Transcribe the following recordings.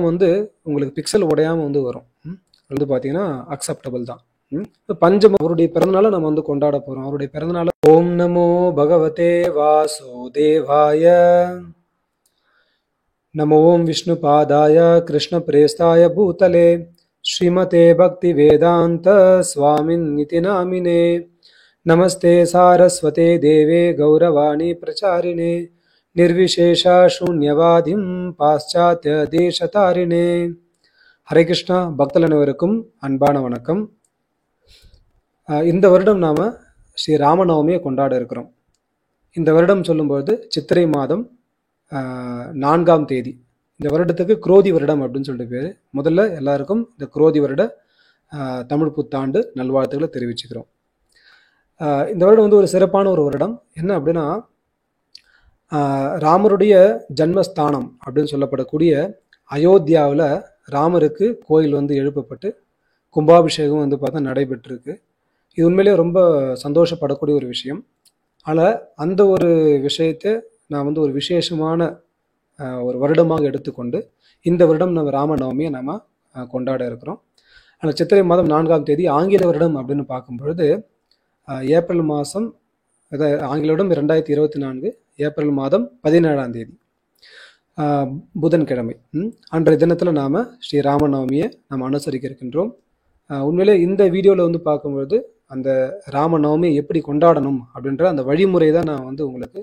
வந்து உங்களுக்கு பிக்சல் உடையாமல் வந்து வரும். வந்து பார்த்தீங்கன்னா அக்செப்டபிள் தான். பஞ்சம அவருடைய பிறந்தநாளை நம்ம வந்து கொண்டாட போகிறோம். அவருடைய பிறந்தநாளை ஓம் நமோ பகவதே வாசுதேவாய நமோ ஓம் விஷ்ணு பாதாய கிருஷ்ண பிரேஸ்தாய பூதலே ஸ்ரீமதே பக்தி வேதாந்த சுவாமின் நிதி நாமினே நமஸ்தே சாரஸ்வதே தேவே கௌரவாணி பிரச்சாரிணே நிர்விசேஷா சூன்யவாதிம் பாశ్చాத்ய தேசதாரிணே. ஹரே கிருஷ்ணா. பக்தர்கள் அனைவருக்கும் அன்பான வணக்கம். இந்த வருடம் நாம் ஸ்ரீ ராமநவமியை கொண்டாட இருக்கிறோம். இந்த வருடம் சொல்லும்போது சித்திரை மாதம் 4ஆம் தேதி. இந்த வருடத்துக்கு குரோதி வருடம் அப்படின்னு சொல்லிட்டு பேர். முதல்ல எல்லாருக்கும் இந்த குரோதி வருட தமிழ் புத்தாண்டு நல்வாழ்த்துக்களை தெரிவிச்சுக்கிறோம். இந்த வருடம் வந்து ஒரு சிறப்பான ஒரு வருடம். என்ன அப்படின்னா, ராமருடைய ஜன்மஸ்தானம் அப்படின்னு சொல்லப்படக்கூடிய அயோத்தியாவில் ராமருக்கு கோயில் வந்து எழுப்பப்பட்டு கும்பாபிஷேகம் வந்து பார்த்தா நடைபெற்றிருக்கு. இது உண்மையிலேயே ரொம்ப சந்தோஷப்படக்கூடிய ஒரு விஷயம். ஆனால் அந்த ஒரு விஷயத்தை நான் வந்து ஒரு விசேஷமான ஒரு வருடமாக எடுத்துக்கொண்டு இந்த வருடம் நம்ம ராமநவமியை நம்ம கொண்டாட இருக்கிறோம். ஆனால் சித்திரை மாதம் 4ஆம் தேதி ஆங்கில வருடம் அப்படின்னு பார்க்கும்பொழுது ஏப்ரல் மாதம், அதாவது ஆங்கில வருடம் 2024 ஏப்ரல் மாதம் 17ஆம் தேதி புதன்கிழமை. அன்றைய தினத்தில் நாம் ஸ்ரீ ராமநவமியை நாம் அனுசரிக்க இருக்கின்றோம். உண்மையிலே இந்த வீடியோவில் வந்து பார்க்கும்பொழுது அந்த ராமநவமியை எப்படி கொண்டாடணும் அப்படின்ற அந்த வழிமுறை தான் நான் வந்து உங்களுக்கு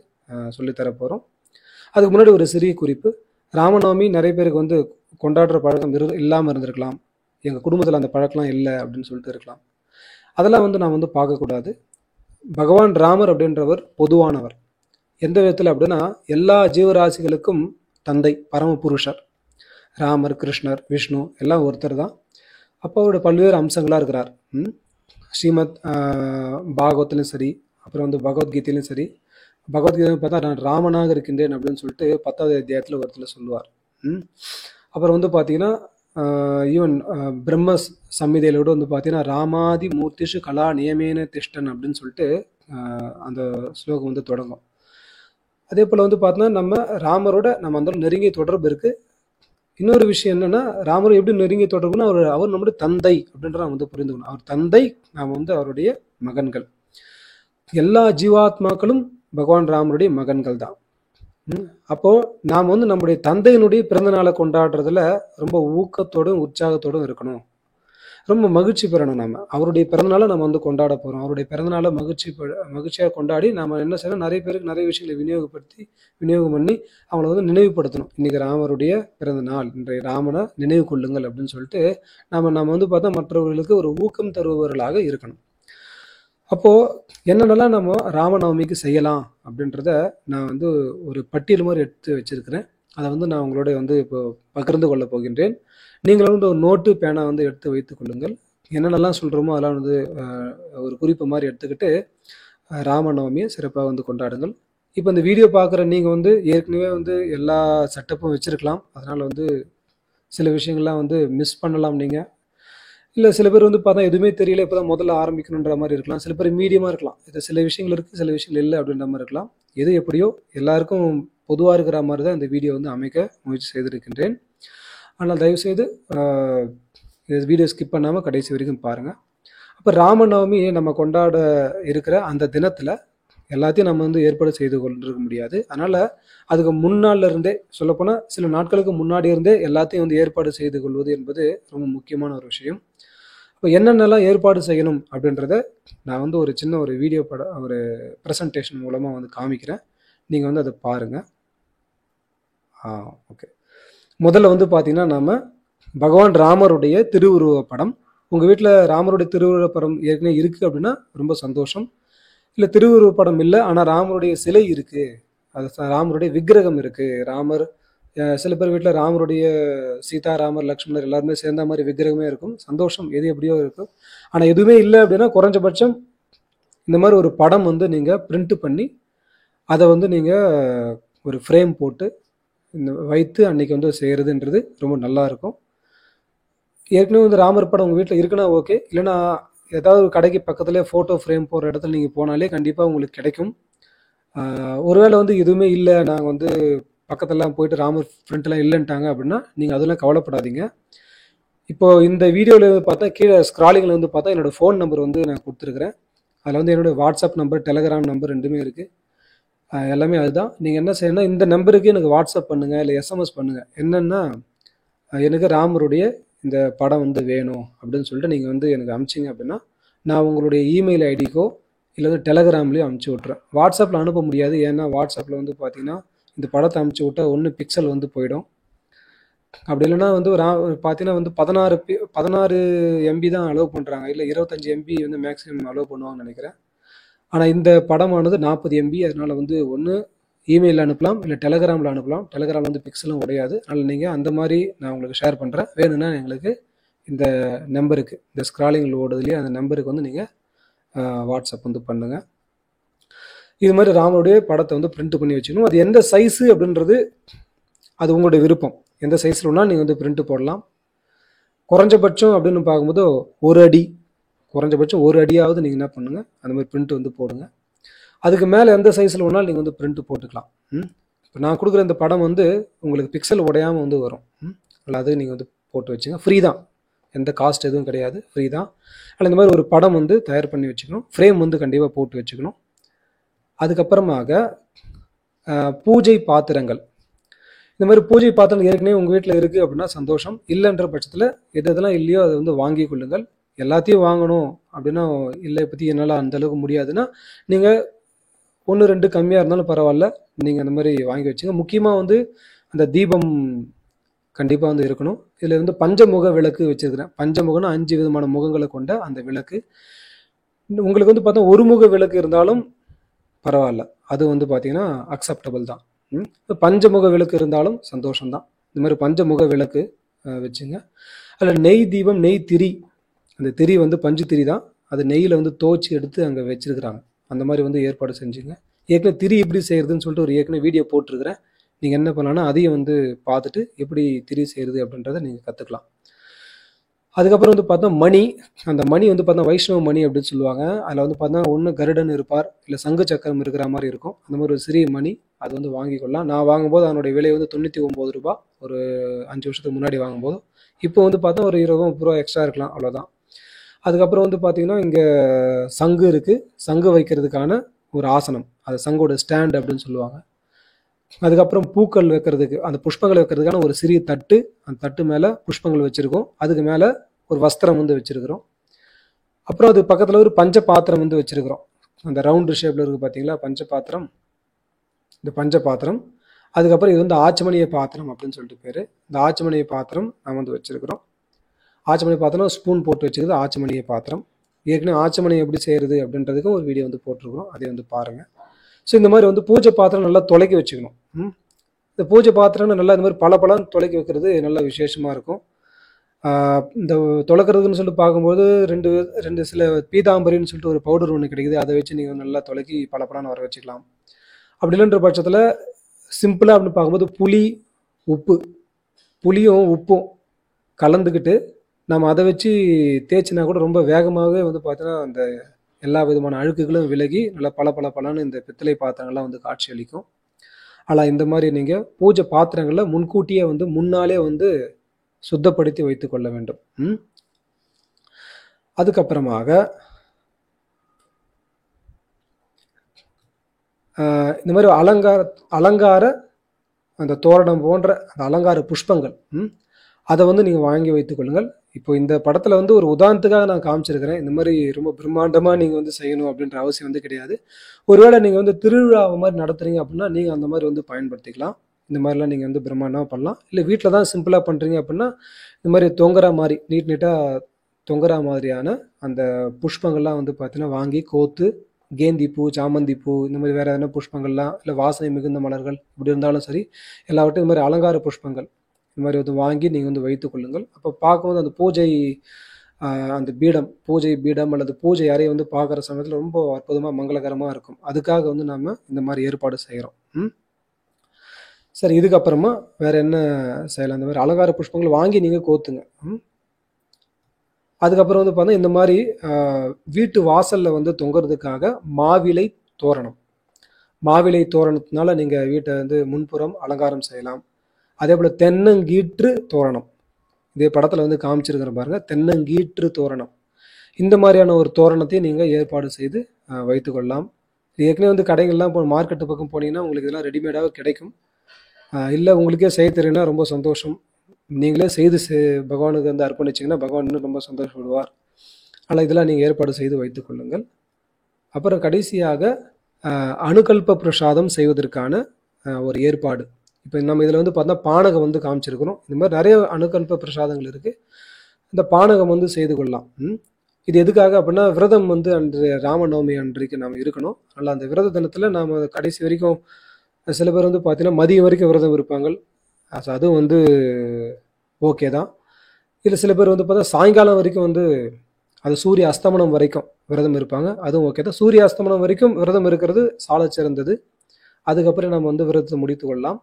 சொல்லித்தர போகிறோம். அதுக்கு முன்னாடி ஒரு சிறிய குறிப்பு. ராமநவமி நிறைய பேருக்கு வந்து கொண்டாடுற பழக்கம் இல்லாமல் இருந்திருக்கலாம். எங்கள் குடும்பத்தில் அந்த பழக்கம்லாம் இல்லை அப்படின்னு சொல்லிட்டு இருக்கலாம். அதெல்லாம் வந்து நான் வந்து பார்க்கக்கூடாது. பகவான் ராமர் அப்படின்றவர் பொதுவானவர். எந்த விதத்தில் அப்படின்னா, எல்லா ஜீவராசிகளுக்கும் தந்தை, பரமபுருஷர். ராமர், கிருஷ்ணர், விஷ்ணு எல்லாம் ஒருத்தர் தான். அப்போ அவருடைய பல்வேறு அம்சங்களாக இருக்கிறார். ஸ்ரீமத் பாகவத்திலும் சரி, அப்புறம் வந்து பகவத்கீதையிலும் சரி. பகவத்கீதையும் பார்த்தா நான் ராமனாக இருக்கின்றேன் அப்படின்னு சொல்லிட்டு 10வது அத்தியாயத்தில் ஒருத்தர் சொல்லுவார். அப்புறம் வந்து பார்த்தீங்கன்னா ஈவன் பிரம்ம சம்மிதையிலோட வந்து பார்த்தீங்கன்னா ராமாதி மூர்த்திஷு கலா நியமேன திஷ்டன் அப்படின்னு சொல்லிட்டு அந்த ஸ்லோகம் வந்து தொடங்கும். அதே போல் வந்து பார்த்தோன்னா நம்ம ராமரோட நம்ம அந்த நெருங்கிய தொடர்பு இருக்குது. இன்னொரு விஷயம் என்னென்னா, ராமர் எப்படி நெருங்கிய தொடர்புனா அவர் நம்முடைய தந்தை அப்படின்றத நம்ம வந்து புரிந்துக்கணும். அவர் தந்தை, நாம் வந்து அவருடைய மகன்கள். எல்லா ஜீவாத்மாக்களும் பகவான் ராமருடைய மகன்கள் தான். அப்போது நாம் வந்து நம்முடைய தந்தையினுடைய பிறந்த நாளை கொண்டாடுறதுல ரொம்ப ஊக்கத்தோடும் உற்சாகத்தோடும் இருக்கணும். ரொம்ப மகிழ்ச்சி பெறணும். நம்ம அவருடைய பிறந்தநாளை நம்ம வந்து கொண்டாட போகிறோம். அவருடைய பிறந்தநாளை மகிழ்ச்சியாக கொண்டாடி நாம் என்ன செய்யணும், நிறைய பேருக்கு நிறைய விஷயங்களை விநியோகம் பண்ணி அவங்கள வந்து நினைவுபடுத்தணும். இன்றைக்கி ராமருடைய பிறந்த நாள், இன்றைய ராமனை நினைவு கொள்ளுங்கள் அப்படின்னு சொல்லிட்டு நம்ம வந்து பார்த்தா மற்றவர்களுக்கு ஒரு ஊக்கம் தருபவர்களாக இருக்கணும். அப்போது என்னென்னலாம் நம்ம ராமநவமிக்கு செய்யலாம் அப்படின்றத நான் வந்து ஒரு பட்டியல் மாதிரி எடுத்து வச்சுருக்கிறேன். அதை வந்து நான் உங்களோட வந்து இப்போ பகிர்ந்து கொள்ள போகின்றேன். நீங்களும் வந்து ஒரு நோட்டு பேனா வந்து எடுத்து வைத்து கொள்ளுங்கள். என்னென்னலாம் சொல்கிறோமோ அதெல்லாம் வந்து ஒரு குறிப்பு மாதிரி எடுத்துக்கிட்டு ராமநவமியை சிறப்பாக வந்து கொண்டாடுங்கள். இப்போ இந்த வீடியோ பார்க்குற நீங்கள் வந்து ஏற்கனவே வந்து எல்லா செட்டப்பும் வச்சுருக்கலாம். அதனால் வந்து சில விஷயங்கள்லாம் வந்து மிஸ் பண்ணலாம். நீங்கள் இல்லை சில பேர் வந்து பார்த்தா எதுவுமே தெரியல, இப்போ தான் முதல்ல ஆரம்பிக்கணுன்ற மாதிரி இருக்கலாம். சில பேர் மீடியமாக இருக்கலாம். இது சில விஷயங்கள் இருக்குது, சில விஷயங்கள் இல்லை அப்படின்ற மாதிரி இருக்கலாம். எது எப்படியோ எல்லாருக்கும் பொதுவாக இருக்கிற மாதிரி தான் இந்த வீடியோ வந்து அமைக்க முயற்சி செய்திருக்கின்றேன். ஆனால் தயவுசெய்து வீடியோ ஸ்கிப் பண்ணாமல் கடைசி வரைக்கும் பாருங்கள். அப்போ ராமநவமி நம்ம கொண்டாட இருக்கிற அந்த தினத்தில் எல்லாத்தையும் நம்ம வந்து ஏற்பாடு செய்து கொண்டிருக்க முடியாது. அதனால் அதுக்கு முன்னால் இருந்தே, சொல்லப்போனால் சில நாட்களுக்கு முன்னாடி இருந்தே எல்லாத்தையும் வந்து ஏற்பாடு செய்து கொள்வது என்பது ரொம்ப முக்கியமான ஒரு விஷயம். இப்போ என்னென்னலாம் ஏற்பாடு செய்யணும் அப்படின்றத நான் வந்து ஒரு சின்ன ஒரு வீடியோ ஒரு ப்ரெசன்டேஷன் மூலமாக வந்து காமிக்கிறேன். நீங்கள் வந்து அதை பாருங்கள். ஓகே. முதல்ல வந்து பார்த்தீங்கன்னா, நம்ம பகவான் ராமருடைய திருவுருவ படம், உங்கள் வீட்டில் ராமருடைய திருவுருவ படம் ஏற்கனவே இருக்குது அப்படின்னா ரொம்ப சந்தோஷம். இல்லை திருவுருவ படம் இல்லை, ஆனால் ராமருடைய சிலை இருக்குது, அது ராமருடைய விக்கிரகம் இருக்குது. ராமர், சில பேர் வீட்டில் ராமருடைய சீதா, ராமர், லக்ஷ்மணர் எல்லாருமே சேர்ந்த மாதிரி விக்கிரகமே இருக்கும். சந்தோஷம், எது எப்படியோ இருக்கும். ஆனால் எதுவுமே இல்லை அப்படின்னா குறைஞ்சபட்சம் இந்த மாதிரி ஒரு படம் வந்து நீங்கள் பிரிண்ட் பண்ணி அதை வந்து நீங்கள் ஒரு ஃப்ரேம் போட்டு வைத்து அன்றைக்கி வந்து செய்கிறதுன்றது ரொம்ப நல்லா இருக்கும். ஏற்கனவே வந்து ராமர் படம் உங்கள் வீட்டில் இருக்குன்னா ஓகே, இல்லைன்னா ஏதாவது ஒரு கடைக்கு பக்கத்துலேயே ஃபோட்டோ ஃப்ரேம் போடுற இடத்துல நீங்கள் போனாலே கண்டிப்பாக உங்களுக்கு கிடைக்கும். ஒருவேளை வந்து எதுவுமே இல்லை, நாங்கள் வந்து பக்கத்துலலாம் போயிட்டு ராமர் ஃப்ரெண்ட்லாம் இல்லைன்ட்டாங்க அப்படின்னா நீங்கள் அதெல்லாம் கவலைப்படாதீங்க. இப்போ இந்த வீடியோவில் பார்த்தா கீழே ஸ்க்ராலிங்கில் வந்து பார்த்தா என்னோடய ஃபோன் நம்பர் வந்து நான் கொடுத்துருக்குறேன். அதில் வந்து என்னோடய வாட்ஸ்அப் நம்பர், டெலகிராம் நம்பர் ரெண்டுமே இருக்குது. எல்லாமே அதுதான். நீங்கள் என்ன செய்யணும்னா இந்த நம்பருக்கு எனக்கு வாட்ஸ்அப் பண்ணுங்கள், இல்லை எஸ்எம்எஸ் பண்ணுங்கள். என்னென்னா எனக்கு ராமருடைய இந்த படம் வந்து வேணும் அப்படின்னு சொல்லிட்டு நீங்கள் வந்து எனக்கு அனுப்பிச்சிங்க அப்படின்னா நான் உங்களுடைய இமெயில் ஐடிக்கோ இல்லை வந்து டெலகிராம்லேயும் அனுப்பிச்சி விட்றேன். வாட்ஸ்அப்பில் அனுப்ப முடியாது. ஏன்னா வாட்ஸ்அப்பில் வந்து பார்த்தீங்கன்னா இந்த படத்தை அனுப்பிச்சி விட்டால் ஒன்று பிக்சல் வந்து போயிடும். அப்படி இல்லைன்னா வந்து பார்த்தீங்கன்னா வந்து 16 எம்பி தான் அலோவ் பண்ணுறாங்க, இல்லை 25 எம்பி வந்து மேக்ஸிமம் அலோவ் பண்ணுவாங்கன்னு நினைக்கிறேன். ஆனால் இந்த படமானது 40 எம்பி. அதனால் வந்து ஒன்று இமெயிலில் அனுப்பலாம், இல்லை டெலகிராமில் அனுப்பலாம். டெலகிராம் வந்து பிக்சலும் உடையாது. அதனால் நீங்கள் அந்த மாதிரி நான் உங்களுக்கு ஷேர் பண்ணுறேன். வேணும்னா எங்களுக்கு இந்த நம்பருக்கு, இந்த ஸ்க்ராலிங்கில் ஓடுதுலேயே அந்த நம்பருக்கு வந்து நீங்கள் வாட்ஸ்அப் வந்து பண்ணுங்கள். இது மாதிரி ராமருடைய படத்தை வந்து பிரிண்ட் பண்ணி வச்சுக்கணும். அது எந்த சைஸு அப்படின்றது அது உங்களுடைய விருப்பம். எந்த சைஸில் வேணால் நீங்கள் வந்து பிரிண்ட்டு போடலாம். குறைஞ்சபட்சம் அப்படின்னு பார்க்கும்போது 1 அடி, குறைஞ்சபட்சம் 1 அடியாவது நீங்கள் என்ன பண்ணுங்கள், அந்த மாதிரி பிரிண்ட் வந்து போடுங்க. அதுக்கு மேலே எந்த சைஸில் வேணாலும் நீங்கள் வந்து பிரிண்ட்டு போட்டுக்கலாம். இப்போ நான் கொடுக்குற இந்த படம் வந்து உங்களுக்கு பிக்சல் உடையாமல் வந்து வரும். அது நீங்கள் வந்து போட்டு வச்சுங்க. ஃப்ரீ தான், எந்த காஸ்ட் எதுவும் கிடையாது, ஃப்ரீ தான். அதில் இந்த மாதிரி ஒரு படம் வந்து தயார் பண்ணி வச்சுக்கணும். ஃப்ரேம் வந்து கண்டிப்பாக போட்டு வச்சுக்கணும். அதுக்கப்புறமாக பூஜை பாத்திரங்கள், இந்த மாதிரி பூஜை பாத்திரம் ஏற்கனவே உங்கள் வீட்டில் இருக்குது அப்படின்னா சந்தோஷம். இல்லைன்ற பட்சத்தில் எதெல்லாம் இல்லையோ அதை வந்து வாங்கி கொள்ளுங்கள். எல்லாத்தையும் வாங்கணும் அப்படின்னா இல்லை, பற்றி என்னால் அந்தளவுக்கு முடியாதுன்னா நீங்கள் 1-2 கம்மியாக இருந்தாலும் பரவாயில்ல, நீங்கள் அந்த மாதிரி வாங்கி வச்சுங்க. முக்கியமாக வந்து அந்த தீபம் கண்டிப்பாக வந்து இருக்கணும். இதில் வந்து பஞ்சமுக விளக்கு வச்சுருக்கிறேன். பஞ்சமுகம்னா 5 விதமான முகங்களை கொண்ட அந்த விளக்கு. உங்களுக்கு வந்து பார்த்தா ஒரு முக விளக்கு இருந்தாலும் பரவாயில்ல, அது வந்து பார்த்தீங்கன்னா அக்செப்டபிள் தான். பஞ்சமுக விளக்கு இருந்தாலும் சந்தோஷம்தான். இந்த மாதிரி பஞ்சமுக விளக்கு வச்சுங்க. அதில் நெய் தீபம், நெய் திரி, அந்த திரி வந்து பஞ்சு திரி தான், அது நெய்யில் வந்து தோச்சி எடுத்து அங்கே வச்சுருக்குறாங்க. அந்த மாதிரி வந்து ஏற்பாடு செஞ்சுங்க. ஏற்கனவே திரி எப்படி செய்கிறதுன்னு சொல்லிட்டு ஒரு ஏற்கனவே வீடியோ போட்டிருக்கிறேன். நீங்கள் என்ன பண்ணலான்னா அதையும் வந்து பார்த்துட்டு எப்படி திரி செய்கிறது அப்படின்றத நீங்கள் கற்றுக்கலாம். அதுக்கப்புறம் வந்து பார்த்தா மணி, அந்த மணி வந்து பார்த்தா வைஷ்ணவ மணி அப்படின்னு சொல்லுவாங்க. அதில் வந்து பார்த்தா ஒன்று கருடன் இருப்பார், இல்லை சங்கு சக்கரம் இருக்கிற மாதிரி இருக்கும். அந்த மாதிரி ஒரு சிறிய மணி, அது வந்து வாங்கிக்கொள்ளலாம். நான் வாங்கும்போது அதனுடைய விலை வந்து 99 ரூபா, ஒரு 5 வருஷத்துக்கு முன்னாடி வாங்கும்போது. இப்போ வந்து பார்த்தா ஒரு 20 ரூபா எக்ஸ்ட்ரா இருக்கலாம், அவ்வளோதான். அதுக்கப்புறம் வந்து பார்த்தீங்கன்னா இங்கே சங்கு இருக்குது, சங்கு வைக்கிறதுக்கான ஒரு ஆசனம், அது சங்கோட ஸ்டாண்ட் அப்படின்னு சொல்லுவாங்க. அதுக்கப்புறம் பூக்கள் வைக்கிறதுக்கு, அந்த புஷ்பங்கள் வைக்கிறதுக்கான ஒரு சிறிய தட்டு, அந்த தட்டு மேலே புஷ்பங்கள் வச்சுருக்கோம். அதுக்கு மேலே ஒரு வஸ்திரம் வந்து வச்சுருக்கிறோம். அப்புறம் அது பக்கத்தில் ஒரு பஞ்ச பாத்திரம் வந்து வச்சுருக்கிறோம். அந்த ரவுண்டு ஷேப்பில் இருக்குது பார்த்தீங்களா பஞ்ச பாத்திரம், இந்த பஞ்ச பாத்திரம். அதுக்கப்புறம் இது வந்து ஆச்சமணிய பாத்திரம் அப்படின்னு சொல்லிட்டு பேர். இந்த ஆச்சமணிய பாத்திரம் நம்ம வந்து வச்சுருக்கிறோம். ஆச்சமணிய பாத்திரம் ஸ்பூன் போட்டு வச்சுருக்குது ஆச்சமணிய பாத்திரம். ஏற்கனவே ஆச்சமணி எப்படி செய்கிறது அப்படின்றதுக்கும் ஒரு வீடியோ வந்து போட்டிருக்கிறோம், அதை வந்து பாருங்கள். ஸோ இந்த மாதிரி வந்து பூஜை பாத்திரம் நல்லா துளைக்கி வச்சுக்கணும். இந்த பூஜை பாத்திரம் நல்லா இந்த மாதிரி பல துளைக்கி வைக்கிறது நல்ல விசேஷமாக இருக்கும். இந்த துளைக்கிறதுன்னு சொல்லிட்டு பார்க்கும்போது ரெண்டு சில பீதாம்பரின்னு சொல்லிட்டு ஒரு பவுடர் ஒன்று கிடைக்குது, அதை வச்சு நீங்கள் நல்லா துளைக்கி பலன்னு வர வச்சுக்கலாம். அப்படி இல்லைன்ற பட்சத்தில் சிம்பிளாக அப்படின்னு பார்க்கும்போது புளியும் உப்பும் கலந்துக்கிட்டு நம்ம அதை வச்சு தேய்ச்சினா கூட ரொம்ப வேகமாகவே வந்து பார்த்தீங்கன்னா அந்த எல்லா விதமான அழுக்குகளும் விலகி நல்லா பலன்னு இந்த பித்தளை பாத்திரங்கள்லாம் வந்து காட்சி அளிக்கும். ஆனால் இந்த மாதிரி நீங்கள் பூஜை பாத்திரங்களை முன்கூட்டியே வந்து முன்னாலே வந்து சுத்தப்படுத்தி வைத்து கொள்ள வேண்டும். அதுக்கப்புறமாக இந்த மாதிரி அலங்கார அந்த தோரணம் போன்ற அந்த அலங்கார புஷ்பங்கள் அதை வந்து நீங்கள் வாங்கி வைத்துக் கொள்ளுங்கள். இப்போ இந்த படத்தில் வந்து ஒரு உதாரணத்துக்காக நான் காமிச்சிருக்கிறேன். இந்த மாதிரி ரொம்ப பிரம்மாண்டமாக நீங்கள் வந்து செய்யணும் அப்படின்ற அவசியம் வந்து கிடையாது. ஒருவேளை நீங்கள் வந்து திருவிழா மாதிரி நடத்துறீங்க அப்படின்னா நீங்கள் அந்த மாதிரி வந்து பயன்படுத்திக்கலாம். இந்த மாதிரிலாம் நீங்கள் வந்து பிரம்மாண்டமாக பண்ணலாம். இல்லை வீட்டில் தான் சிம்பிளாக பண்ணுறீங்க அப்படின்னா இந்த மாதிரி தொங்குற மாதிரி நீட்டாக தொங்குற மாதிரியான அந்த புஷ்பங்கள்லாம் வந்து பார்த்தீங்கன்னா வாங்கி கோத்து, கேந்தி பூ, சாமந்தி பூ, இந்த மாதிரி வேறு எதனா புஷ்பங்கள்லாம், இல்லை வாசனை மிகுந்த மலர்கள் இப்படி இருந்தாலும் சரி, எல்லாவற்றையும் இந்த மாதிரி அலங்கார புஷ்பங்கள் இந்த மாதிரி வந்து வாங்கி நீங்கள் வந்து வைத்துக் கொள்ளுங்கள். அப்போ பார்க்கும்போது அந்த அந்த பூஜை பீடம் அல்லது பூஜை அறையை வந்து பார்க்குற சமயத்தில் ரொம்ப அற்புதமாக மங்களகரமாக இருக்கும். அதுக்காக வந்து நம்ம இந்த மாதிரி ஏற்பாடு செய்கிறோம். சரி, இதுக்கப்புறமா வேறு என்ன செய்யலாம்? இந்த மாதிரி அலங்கார புஷ்பங்கள் வாங்கி நீங்கள் கோத்துங்க. அதுக்கப்புறம் வந்து பார்த்தா இந்த மாதிரி வீட்டு வாசலில் வந்து தொங்குறதுக்காக மாவிலை தோரணம். மாவிலை தோரணத்தினால நீங்கள் வீட்டை வந்து முன்புறம் அலங்காரம் செய்யலாம். அதே போல் தென்னங்கீற்று தோரணம், இதே படத்தில் வந்து காமிச்சிருக்கிற பாருங்க, தென்னங்கீற்று தோரணம். இந்த மாதிரியான ஒரு தோரணத்தையும் நீங்கள் ஏற்பாடு செய்து வைத்துக்கொள்ளலாம். ஏற்கனவே வந்து கடைகள்லாம் இப்போ மார்க்கெட்டு பக்கம் போனீங்கன்னா உங்களுக்கு இதெல்லாம் ரெடிமேடாக கிடைக்கும். இல்லை உங்களுக்கே செய்ய தெரியும்னா ரொம்ப சந்தோஷம். நீங்களே செய்து பகவானுக்கு வந்து அர்ப்பணிச்சிங்கன்னா பகவான் இன்னும் ரொம்ப சந்தோஷப்படுவார். ஆனால் இதெல்லாம் நீங்கள் ஏற்பாடு செய்து வைத்துக் கொள்ளுங்கள். அப்புறம் கடைசியாக அனுகல்ப பிரசாதம் செய்வதற்கான ஒரு ஏற்பாடு. இப்போ நம்ம இதில் வந்து பார்த்தா பானகம் வந்து காமிச்சிருக்கிறோம். இந்த மாதிரி நிறைய அனுகல்ப பிரசாதங்கள் இருக்குது. இந்த பானகம் வந்து செய்து கொள்ளலாம். இது எதுக்காக அப்படின்னா, விரதம் வந்து அன்று ராமநவமி அன்றைக்கு நாம் இருக்கணும். அதனால் அந்த விரத தினத்தில் நாம் கடைசி வரைக்கும், சில பேர் வந்து பார்த்தீங்கன்னா மதியம் வரைக்கும் விரதம் இருப்பாங்க. அதுவும் வந்து ஓகே தான். இல்லை சில பேர் வந்து பார்த்தா சாயங்காலம் வரைக்கும் வந்து, அது சூரிய அஸ்தமனம் வரைக்கும் விரதம் இருப்பாங்க. அதுவும் ஓகே தான். சூரிய அஸ்தமனம் வரைக்கும் விரதம் இருக்கிறது சால சிறந்தது. அதுக்கப்புறம் நம்ம வந்து விரதத்தை முடித்து கொள்ளலாம்.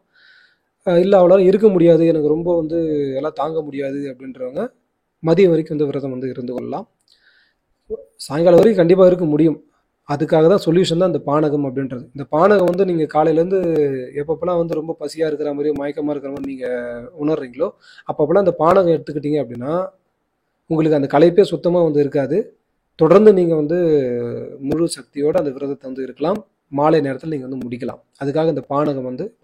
இல்லை அவ்வளோ இருக்க முடியாது, எனக்கு ரொம்ப வந்து எல்லாம் தாங்க முடியாது அப்படின்றவங்க மதியம் வரைக்கும் வந்து விரதம் வந்து இருந்து கொள்ளலாம். சாயங்காலம் வரைக்கும் கண்டிப்பாக இருக்க முடியும். அதுக்காக தான் சொல்யூஷன் தான் இந்த பானகம் அப்படின்றது. இந்த பானகம் வந்து நீங்கள் காலையிலேருந்து எப்பப்பெல்லாம் வந்து ரொம்ப பசியாக இருக்கிற மாதிரியோ மயக்கமாக இருக்கிற மாதிரி நீங்கள் உணர்றீங்களோ, அப்பப்பெல்லாம் இந்த பானகம் எடுத்துக்கிட்டீங்க அப்படின்னா உங்களுக்கு அந்த களைப்பே சுத்தமாக வந்து இருக்காது. தொடர்ந்து நீங்கள் வந்து முழு சக்தியோடு அந்த விரதத்தை வந்து இருக்கலாம். மாலை நேரத்தில் நீங்கள் வந்து முடிக்கலாம். அதுக்காக இந்த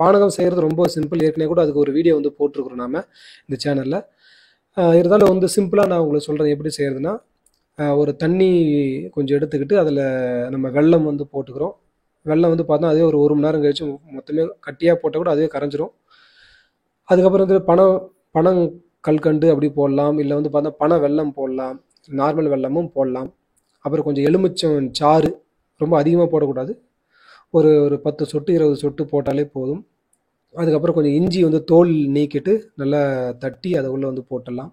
பானகம் செய்கிறது ரொம்ப சிம்பிள். ஏற்கனவே கூட அதுக்கு ஒரு வீடியோ வந்து போட்டிருக்கிறோம் நாம் இந்த சேனலில். இருந்தாலும் வந்து சிம்பிளாக நான் உங்களுக்கு சொல்கிறேன் எப்படி செய்கிறதுனா, ஒரு தண்ணி கொஞ்சம் எடுத்துக்கிட்டு அதில் நம்ம வெல்லம் வந்து போட்டுக்கிறோம். வெல்லம் வந்து பார்த்தா அதே ஒரு 1 மணி நேரம் கழிச்சு மொத்தமே கட்டியாக போட்டால் கூட அதுவே கரைஞ்சிரும். அதுக்கப்புறம் வந்து பனம் கல்கண்டு அப்படி போடலாம். இல்லை வந்து பார்த்தா பனை வெல்லம் போடலாம், நார்மல் வெல்லமும் போடலாம். அப்புறம் கொஞ்சம் எலுமிச்சம் சாறு, ரொம்ப அதிகமாக போடக்கூடாது. ஒரு 10 சொட்டு 20 சொட்டு போட்டாலே போதும். அதுக்கப்புறம் கொஞ்சம் இஞ்சி வந்து தோல் நீக்கிட்டு நல்லா தட்டி அதை உள்ளே வந்து போட்டுடலாம்.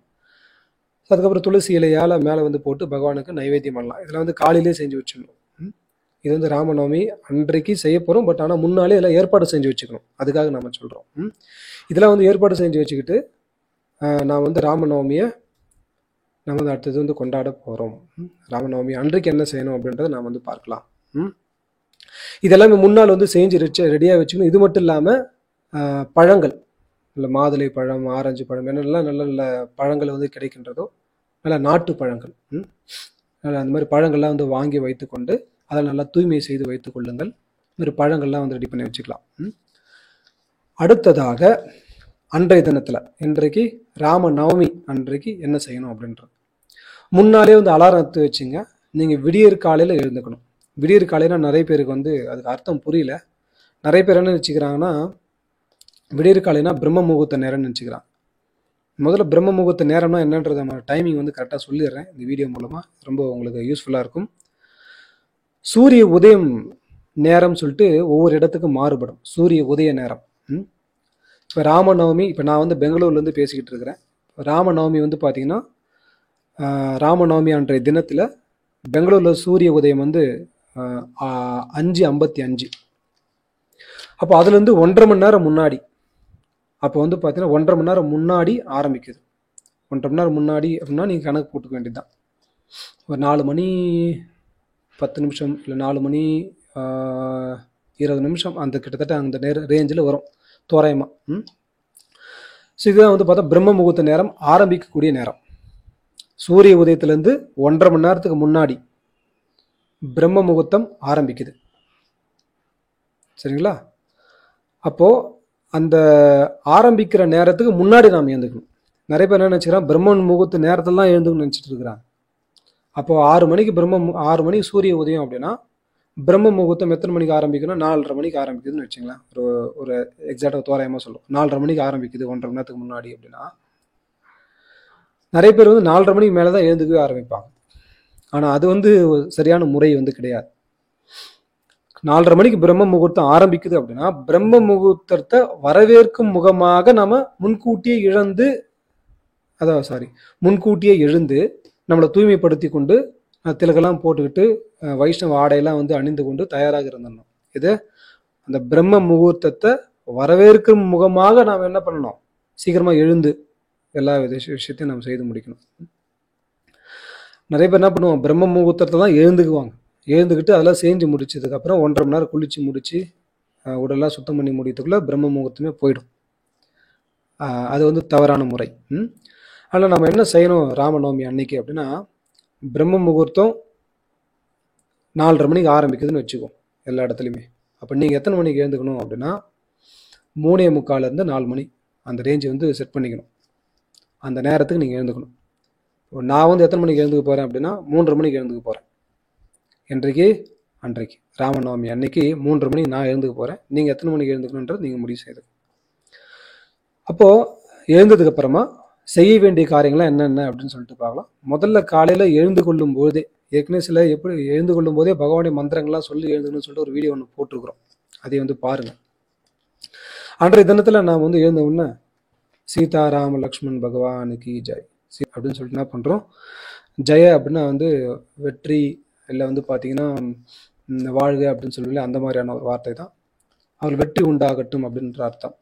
அதுக்கப்புறம் துளசி இலையால் மேலே வந்து போட்டு பகவானுக்கு நைவேத்தியம் பண்ணலாம். இதில் வந்து காலையிலே செஞ்சு வச்சிடணும். இது வந்து ராமநவமி அன்றைக்கு செய்ய போகிறோம். பட் ஆனால் முன்னாலே இதெல்லாம் ஏற்பாடு செஞ்சு வச்சுக்கணும். அதுக்காக நம்ம சொல்கிறோம். இதெல்லாம் வந்து ஏற்பாடு செஞ்சு வச்சுக்கிட்டு நான் வந்து ராமநவமியை நம்ம வந்து அடுத்தது வந்து கொண்டாட போகிறோம். ராமநவமி அன்றைக்கு என்ன செய்யணும் அப்படின்றத நான் வந்து பார்க்கலாம். இதெல்லாமே முன்னால் வந்து செஞ்சு ரெடியாக வச்சுக்கணும். இது மட்டும் இல்லாமல் பழங்கள், இல்லை மாதுளை பழம், ஆரஞ்சு பழம், என்னெல்லாம் நல்ல நல்ல பழங்கள் வந்து கிடைக்கின்றதோ, நல்ல நாட்டு பழங்கள், அந்த மாதிரி பழங்கள்லாம் வந்து வாங்கி வைத்துக்கொண்டு அதை நல்லா தூய்மை செய்து வைத்துக் கொள்ளுங்கள். இந்த மாதிரி பழங்கள்லாம் வந்து ரெடி பண்ணி வச்சுக்கலாம். அடுத்ததாக அன்றைய தினத்தில், இன்றைக்கு ராமநவமி அன்றைக்கு என்ன செய்யணும் அப்படின்றது முன்னாலே வந்து அலாரம் எடுத்து வச்சுங்க. நீங்கள் விடியற் காலையில் எழுந்துக்கணும். விடியற் காலையில நிறைய பேருக்கு வந்து அதுக்கு அர்த்தம் புரியல. நிறைய பேர் என்ன நினச்சிக்கிறாங்கன்னா, விடியற் காலைனா பிரம்ம முகூர்த்த நேரம்னு நினச்சிக்கிறாங்க. முதல்ல பிரம்ம முகூர்த்த நேரம்னா என்னன்றது நம்ம டைமிங் வந்து கரெக்டாக சொல்லிடுறேன் இந்த வீடியோ மூலமாக. ரொம்ப உங்களுக்கு யூஸ்ஃபுல்லாக இருக்கும். சூரிய உதயம் நேரம் சொல்லிட்டு ஒவ்வொரு இடத்துக்கும் மாறுபடும் சூரிய உதய நேரம். இப்போ ராமநவமி, இப்போ நான் வந்து பெங்களூர்லேருந்து பேசிக்கிட்டு இருக்கிறேன். ராமநவமி வந்து பார்த்தீங்கன்னா, ராமநவமி அன்றைய தினத்தில் பெங்களூரில் சூரிய உதயம் வந்து 5:55. அப்போ அதுலேருந்து 1.5 மணி நேரம் முன்னாடி, அப்போ வந்து பார்த்தீங்கன்னா 1.5 மணி நேரம் முன்னாடி ஆரம்பிக்குது. 1.5 மணி நேரம் முன்னாடி அப்படின்னா நீங்கள் கணக்கு போட்டுக்க வேண்டியது தான். ஒரு 4 மணி 10 நிமிஷம், இல்லை 4 மணி 20 நிமிஷம், அந்த கிட்டத்தட்ட அந்த ரேஞ்சில் வரும் தோராயமாக. ஸோ இதுதான் வந்து பார்த்தா பிரம்ம முகூர்த்த நேரம் ஆரம்பிக்கக்கூடிய நேரம். சூரிய உதயத்திலேருந்து 1.5 மணி நேரத்துக்கு முன்னாடி பிரம்ம முகூர்த்தம் ஆரம்பிக்குது. சரிங்களா? அப்போது அந்த ஆரம்பிக்கிற நேரத்துக்கு முன்னாடி நாம் எழுந்துக்கணும். நிறைய பேர் என்ன நினச்சிக்கிறான், பிரம்ம முகூர்த்த நேரத்தில் தான் எழுந்துக்கணும்னு நினச்சிட்டு இருக்கிறாங்க. அப்போது 6 மணிக்கு 6 மணிக்கு சூரிய உதயம் அப்படின்னா பிரம்ம முகூர்த்தம் எத்தனை மணிக்கு ஆரம்பிக்கணும்? 4:30 மணிக்கு ஆரம்பிக்குதுன்னு வச்சுங்களேன். ஒரு எக்ஸாக்டாக தோராயமாக சொல்லும். 4:30 மணிக்கு ஆரம்பிக்குது 1.5 மணி நேரத்துக்கு முன்னாடி அப்படின்னா, நிறைய பேர் வந்து 4:30 மணிக்கு மேலே தான் எழுந்துக்கவே ஆரம்பிப்பாங்க. ஆனால் அது வந்து சரியான முறை வந்து கிடையாது. 4:30 மணிக்கு பிரம்ம முகூர்த்தம் ஆரம்பிக்குது அப்படின்னா, பிரம்ம முகூர்த்தத்தை வரவேற்கும் முகமாக நம்ம முன்கூட்டியே எழுந்து நம்மளை தூய்மைப்படுத்தி கொண்டு திலகெல்லாம் போட்டுக்கிட்டு வைஷ்ணவ ஆடையெல்லாம் வந்து அணிந்து கொண்டு தயாராக இருந்தோம். இது அந்த பிரம்ம முகூர்த்தத்தை வரவேற்கும் முகமாக நாம் என்ன பண்ணணும், சீக்கிரமாக எழுந்து எல்லா விஷயத்தையும் நம்ம செய்து முடிக்கணும். நிறைய பேர் என்ன பண்ணுவோம், பிரம்ம முகூர்த்தத்தை தான் எழுந்துக்குவாங்க. எழுந்துக்கிட்டு அதெல்லாம் செஞ்சு முடிச்சதுக்கப்புறம் 1.5 மணி நேரம் குளிச்சு முடிச்சு உடலாம் சுத்தம் பண்ணி முடியத்துக்குள்ளே பிரம்ம முகூர்த்தமே போயிடும். அது வந்து தவறான முறை. ஆனால் நம்ம என்ன செய்யணும் ராமநவமி அன்னைக்கு அப்படின்னா, பிரம்ம முகூர்த்தம் 4:30 மணிக்கு ஆரம்பிக்குதுன்னு வச்சுக்கோம் எல்லா இடத்துலையுமே. அப்போ நீங்கள் எத்தனை மணிக்கு எழுந்துக்கணும் அப்படின்னா 3:45 4 மணி அந்த ரேஞ்சு வந்து செட் பண்ணிக்கணும். அந்த நேரத்துக்கு நீங்கள் எழுந்துக்கணும். நான் வந்து எத்தனை மணிக்கு எழுந்துக்க போகிறேன் அப்படின்னா 3:30 மணிக்கு எழுந்துக்க போகிறேன். அன்றைக்கு ராமநவமி அன்னைக்கு 3:30 மணிக்கு நான் எழுந்துக்க போகிறேன். நீங்கள் எத்தனை மணிக்கு எழுந்துக்கணுன்றது நீங்கள் முடிவு செய்யுது. அப்போது எழுந்ததுக்கு அப்புறமா செய்ய வேண்டிய காரியங்கள்லாம் என்னென்ன அப்படின்னு சொல்லிட்டு பார்க்கலாம். முதல்ல காலையில் எழுந்து கொள்ளும் போதே, ஏற்கனவே எப்படி எழுந்து கொள்ளும் போதே பகவானுடைய மந்திரங்கள்லாம் சொல்லி எழுந்துக்கணும்னு சொல்லிட்டு ஒரு வீடியோ ஒன்று போட்டிருக்கிறோம். அதை வந்து பாருங்கள். அன்றைய தினத்தில் நான் வந்து எழுந்த உடனே சீதாராம லக்ஷ்மண் பகவானுக்கு ஜெய் அப்படின்னு சொல்லிட்டு என்ன பண்ணுறோம், ஜெய அப்படின்னா வந்து வெற்றி, இல்லை வந்து பார்த்தீங்கன்னா வாழ்க அப்படின்னு சொல்லி அந்த மாதிரியான ஒரு வார்த்தை தான். அவர் வெற்றி உண்டாகட்டும் அப்படின்ற அர்த்தம்.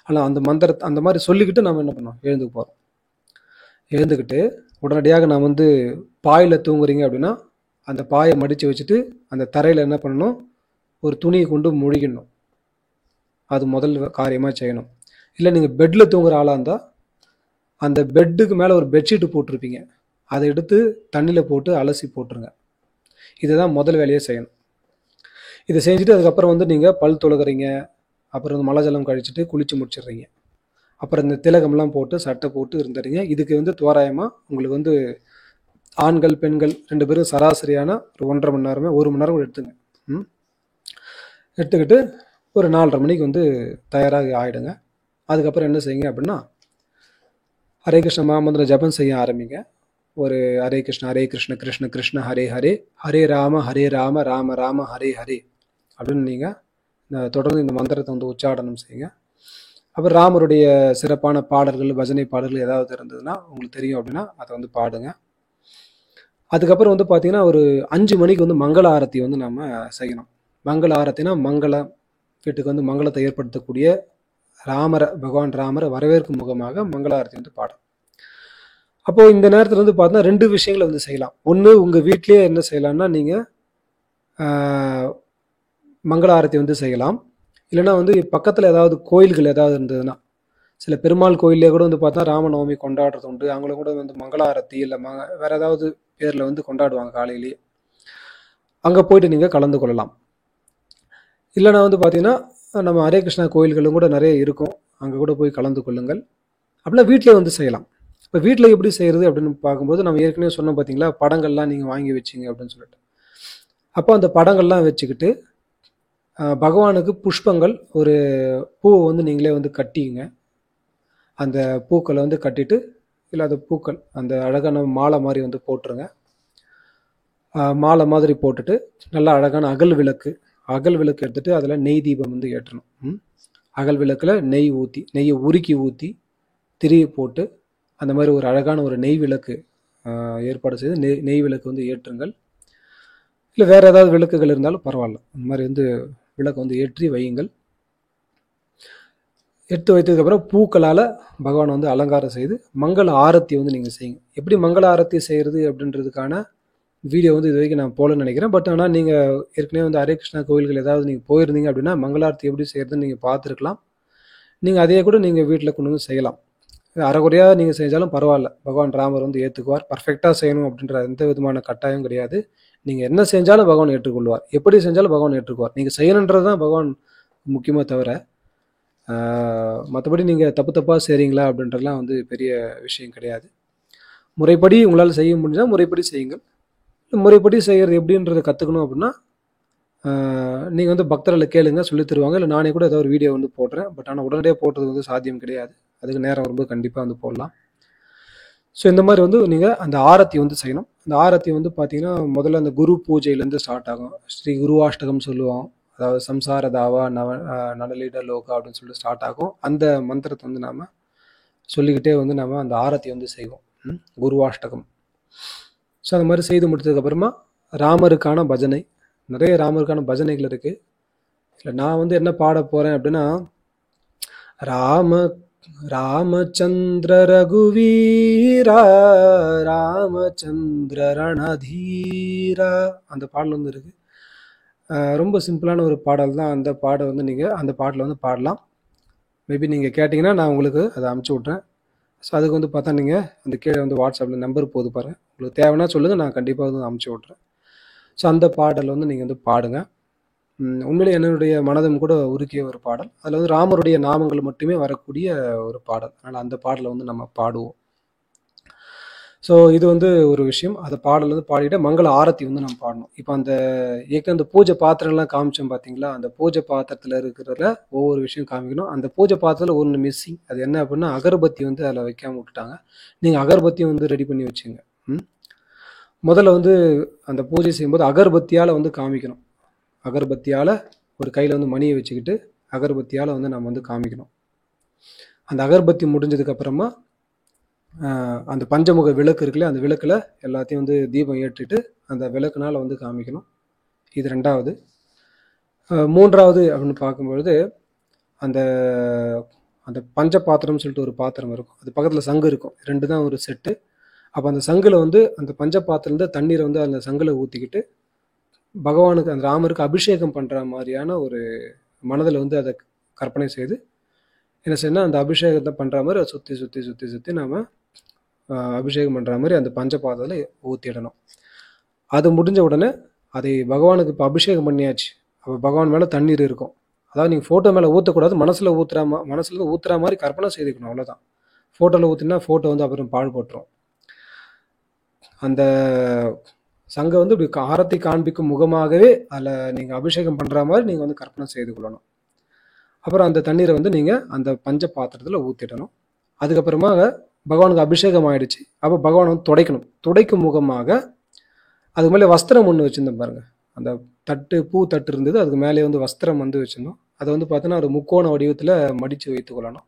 ஆனால் அந்த மந்திரத்தை அந்த மாதிரி சொல்லிக்கிட்டு நம்ம என்ன பண்ணோம், எழுந்துக்க போகிறோம். எழுந்துக்கிட்டு உடனடியாக நான் வந்து பாயில் தூங்குறீங்க அப்படின்னா அந்த பாயை மடித்து வச்சுட்டு அந்த தரையில் என்ன பண்ணணும், ஒரு துணியை கொண்டு முழுகிடணும். அது முதல் காரியமாக செய்யணும். இல்லை நீங்கள் பெட்டில் தூங்குற ஆளாக இருந்தால் அந்த பெட்டுக்கு மேலே ஒரு பெட்ஷீட்டு போட்டிருப்பீங்க, அதை எடுத்து தண்ணியில் போட்டு அலசி போட்டுருங்க. இதுதான் முதல் வேலையை செய்யணும். இதை செஞ்சுட்டு அதுக்கப்புறம் வந்து நீங்கள் பல் துலகுறீங்க, அப்புறம் வந்து மலை ஜலம் கழிச்சிட்டு குளிச்சு முடிச்சிடுறீங்க. அப்புறம் இந்த திலகம்லாம் போட்டு சட்டை போட்டு இருந்துடுறீங்க. இதுக்கு வந்து தோராயமாக உங்களுக்கு வந்து ஆண்கள் பெண்கள் 2 பேரும் சராசரியான ஒரு 1.5 மணி நேரமே 1 மணி நேரம் கூட எடுத்துங்க. எடுத்துக்கிட்டு ஒரு 4:30 மணிக்கு வந்து தயாராக ஆகிடுங்க. அதுக்கப்புறம் என்ன செய்யுங்க அப்படின்னா, ஹரே கிருஷ்ண மகாமந்திர ஜபம் செய்ய ஆரம்பிங்க. ஒரு ஹரே கிருஷ்ண கிருஷ்ண கிருஷ்ண ஹரே ஹரே, ஹரே ராம ராம ராம ஹரே ஹரே அப்படின்னு நீங்கள் தொடர்ந்து இந்த மந்திரத்தை வந்து உச்சாடனம் செய்யுங்க. அப்புறம் ராமருடைய சிறப்பான பாடல்கள், பஜனை பாடல்கள் ஏதாவது இருந்ததுன்னா உங்களுக்கு தெரியும் அப்படின்னா அதை வந்து பாடுங்க. அதுக்கப்புறம் வந்து பார்த்தீங்கன்னா ஒரு 5 மணிக்கு வந்து மங்கள ஆரத்தி வந்து நம்ம செய்யணும். மங்கள ஆரத்தினா மங்களம், வீட்டுக்கு வந்து மங்களத்தை ஏற்படுத்தக்கூடிய பகவான் ராமரை வரவேற்கும் முகமாக மங்கள ஆரத்தி வந்து பாடும். அப்போது இந்த நேரத்தில் வந்து பார்த்தீங்கன்னா 2 விஷயங்களை வந்து செய்யலாம். ஒன்று, உங்கள் வீட்லேயே என்ன செய்யலாம்னா நீங்கள் மங்கள ஆரத்தி வந்து செய்யலாம். இல்லைனா வந்து பக்கத்தில் ஏதாவது கோயில்கள் ஏதாவது இருந்ததுன்னா, சில பெருமாள் கோயிலே கூட வந்து பார்த்தா ராமநவமி கொண்டாடுறது உண்டு. அவங்களும் கூட வந்து மங்கள ஆரத்தி இல்லை வேறு ஏதாவது பேரில் வந்து கொண்டாடுவாங்க காலையிலேயே. அங்கே போயிட்டு நீங்கள் கலந்து கொள்ளலாம். இல்லைனா வந்து பார்த்தீங்கன்னா நம்ம ஹரே கிருஷ்ணா கோயில்களும் கூட நிறைய இருக்கும், அங்கே கூட போய் கலந்து கொள்ளுங்கள். அப்படின்னா வீட்டிலே வந்து செய்யலாம். இப்போ வீட்டில் எப்படி செய்கிறது அப்படின்னு பார்க்கும்போது நம்ம ஏற்கனவே சொன்னோம் பார்த்தீங்களா, படங்கள்லாம் நீங்கள் வாங்கி வச்சிங்க அப்படின்னு சொல்லிட்டு. அப்போ அந்த படங்கள்லாம் வச்சுக்கிட்டு பகவானுக்கு புஷ்பங்கள், ஒரு பூவை வந்து நீங்களே வந்து கட்டிங்க. அந்த பூக்களை வந்து கட்டிட்டு, இல்லை அந்த பூக்கள் அந்த அழகான மாலை மாதிரி வந்து போட்டுருங்க. மாலை மாதிரி போட்டுட்டு நல்லா அழகான அகல் விளக்கு எடுத்துகிட்டு அதில் நெய் தீபம் வந்து ஏற்றணும். அகல் விளக்கில் நெய்யை உருக்கி ஊற்றி திரியை போட்டு அந்த மாதிரி ஒரு அழகான ஒரு நெய் விளக்கு ஏற்பாடு செய்து நெய் விளக்கு வந்து ஏற்றுங்கள். இல்லை வேறு ஏதாவது விளக்குகள் இருந்தாலும் பரவாயில்ல, அந்த மாதிரி வந்து விளக்கு வந்து ஏற்றி வையுங்கள். எடுத்து வைத்ததுக்கப்புறம் பூக்களால் பகவான் வந்து அலங்காரம் செய்து மங்கள ஆரத்தி வந்து நீங்கள் செய்யுங்க. எப்படி மங்கள ஆரத்தி செய்கிறது அப்படின்றதுக்கான வீடியோ வந்து இது வரைக்கும் நான் போகலன்னு நினைக்கிறேன். பட் ஆனால் நீங்கள் ஏற்கனவே வந்து ஹரே கிருஷ்ணா கோயில்கள் ஏதாவது நீங்கள் போயிருந்தீங்க அப்படின்னா மங்களாரத்தி எப்படி செய்கிறதுன்னு நீங்கள் பார்த்துருக்கலாம். நீங்கள் அதையே கூட நீங்கள் வீட்டில் கொண்டு வந்து செய்யலாம். அரைகுறையாக நீங்கள் செஞ்சாலும் பரவாயில்ல, பகவான் ராமர் வந்து ஏற்றுக்குவார். பர்ஃபெக்டாக செய்யணும் அப்படின்ற எந்த விதமான கட்டாயம் கிடையாது. நீங்கள் என்ன செஞ்சாலும் பகவான் ஏற்றுக்கொள்வார், எப்படி செஞ்சாலும் பகவான் ஏற்றுக்குவார். நீங்கள் செய்யணுன்றது தான் பகவான் முக்கியமாக தவிர மற்றபடி நீங்கள் தப்பாக செய்கிறீங்களா அப்படின்றதுலாம் வந்து பெரிய விஷயம் கிடையாது. முறைப்படி உங்களால் செய்ய முடிஞ்சால் முறைப்படி செய்யுங்கள். முறைப்படி செய்கிறது எப்படின்றத கற்றுக்கணும் அப்படின்னா நீங்கள் வந்து பக்தர்களை கேளுங்க, சொல்லி தருவாங்க. இல்லை நானே கூட ஏதாவது ஒரு வீடியோ வந்து போடுறேன். பட் ஆனால் உடனடியாக போடுறது வந்து சாத்தியம் கிடையாது. அதுக்கு நேரம் வரும்போது கண்டிப்பாக வந்து போடலாம். ஸோ இந்த மாதிரி வந்து நீங்கள் அந்த ஆரத்தி வந்து செய்யணும். அந்த ஆரத்தி வந்து பார்த்தீங்கன்னா முதல்ல அந்த குரு பூஜையிலேருந்து ஸ்டார்ட் ஆகும். ஸ்ரீ குருவாஷ்டகம் சொல்லுவோம், அதாவது சம்சார தாவா நலலீட லோகா அப்படின்னு சொல்லிட்டு ஸ்டார்ட் ஆகும். அந்த மந்திரத்தை வந்து நாம் சொல்லிக்கிட்டே வந்து நம்ம அந்த ஆரத்தி வந்து செய்வோம், குருவாஷ்டகம். ஸோ அந்த மாதிரி செய்து முடித்ததுக்கப்புறமா ராமருக்கான பஜனை, நிறைய ராமருக்கான பஜனைகள் இருக்குது. இல்லை நான் வந்து என்ன பாட போகிறேன் அப்படின்னா, ராமச்சந்திர ரகுவீரா ராமச்சந்திர ரணதீரா அந்த பாடல் வந்து இருக்குது. ரொம்ப சிம்பிளான ஒரு பாடல் தான். அந்த பாடல் வந்து நீங்கள் அந்த பாட்டில் வந்து பாடலாம். மேபி நீங்கள் கேட்டிங்கன்னா நான் உங்களுக்கு அதை அமுச்சு விட்றேன். ஸோ அதுக்கு வந்து பார்த்தா நீங்கள் அந்த கீழே வந்து வாட்ஸ்அப்பில் நம்பர் போது பாருங்கள். உங்களுக்கு தேவைன்னா சொல்லுங்கள், நான் கண்டிப்பாக வந்து அமுச்சு விட்றேன். ஸோ அந்த பாடல் வந்து நீங்கள் வந்து பாடுங்க. உண்மையிலே என்னுடைய மனதும் கூட உருக்கிய ஒரு பாடல். அதில் வந்து ராமருடைய நாமங்கள் மட்டுமே வரக்கூடிய ஒரு பாடல். அதனால் அந்த பாடலை வந்து நம்ம பாடுவோம். ஸோ இது வந்து ஒரு விஷயம். அந்த பாடல் வந்து பாடிட்டு மங்கள ஆரத்தி வந்து நம்ம பாடணும். இப்போ அந்த பூஜை பாத்திரம்லாம் காமிச்சோம் பார்த்தீங்களா, அந்த பூஜை பாத்திரத்தில் இருக்கிறதுல ஒவ்வொரு விஷயம் காமிக்கணும். அந்த பூஜை பாத்திரத்தில் ஒன்று மிஸ்ஸிங். அது என்ன அப்படின்னா, அகர்பத்தி வந்து அதில் வைக்காமல் விட்டுட்டாங்க. நீங்கள் அகர்பத்தியும் வந்து ரெடி பண்ணி வச்சுங்க. முதல்ல வந்து அந்த பூஜை செய்யும்போது அகர்பத்தியால் வந்து காமிக்கணும். அகர்பத்தியால் ஒரு கையில் வந்து மணியை வச்சுக்கிட்டு அகர்பத்தியால் வந்து நம்ம வந்து காமிக்கணும். அந்த அகர்பத்தி முடிஞ்சதுக்கப்புறமா அந்த பஞ்சமுக விளக்கு இருக்குல்ல, அந்த விளக்கில் எல்லாத்தையும் வந்து தீபம் ஏற்றிட்டு அந்த விளக்குனால் வந்து காமிக்கணும். இது 2வது. 3வது அப்படின்னு பார்க்கும்பொழுது அந்த அந்த பஞ்ச பாத்திரம்னு சொல்லிட்டு ஒரு பாத்திரம் இருக்கும். அது பக்கத்தில் சங்கு இருக்கும். 2 தான் ஒரு செட்டு. அப்போ அந்த சங்கில் வந்து அந்த பஞ்ச பாத்திரத்துலேருந்து தண்ணீரை வந்து அந்த சங்கில் ஊற்றிக்கிட்டு பகவானுக்கு அந்த ராமருக்கு அபிஷேகம் பண்ணுற மாதிரியான ஒரு மனதில் வந்து அதை கற்பனை செய்து என்ன செய்யணும், அந்த அபிஷேகத்தை பண்ணுற மாதிரி அதை சுற்றி சுற்றி சுற்றி சுற்றி நாம் அபிஷேகம் பண்ணுற மாதிரி அந்த பஞ்ச பாத்திரத்தில் ஊற்றிடணும். அது முடிஞ்ச உடனே அதை பகவானுக்கு இப்போ அபிஷேகம் பண்ணியாச்சு. அப்போ பகவான் மேலே தண்ணீர் இருக்கும். அதாவது நீங்கள் ஃபோட்டோ மேலே ஊற்றக்கூடாது, மனசில் ஊற்றுற மாதிரி கற்பனை செய்துக்கணும், அவ்வளோதான். ஃபோட்டோவில் ஊற்றினா ஃபோட்டோ வந்து அப்புறம் பாழ்பட்டுரும். அந்த சங்கம் வந்து இப்படி ஆரத்தி காண்பிக்கும் முகமாகவே அதில் நீங்கள் அபிஷேகம் பண்ணுற மாதிரி நீங்கள் வந்து கற்பனை செய்து கொள்ளணும். அப்புறம் அந்த தண்ணீரை வந்து நீங்கள் அந்த பஞ்ச பாத்திரத்தில் ஊற்றிடணும். அதுக்கப்புறமா பகவானுக்கு அபிஷேகம் ஆயிடுச்சு. அப்போ பகவான் வந்து துடைக்கணும். துடைக்கும் முகமாக அதுக்கு மேலே வஸ்திரம் ஒன்று வச்சுருந்தேன் பாருங்கள். அந்த பூ தட்டு இருந்தது, அதுக்கு மேலே வந்து வஸ்திரம் வந்து வச்சுருந்தோம். அதை வந்து பார்த்தீங்கன்னா ஒரு முக்கோண வடிவத்தில் மடித்து வைத்து கொள்ளணும்.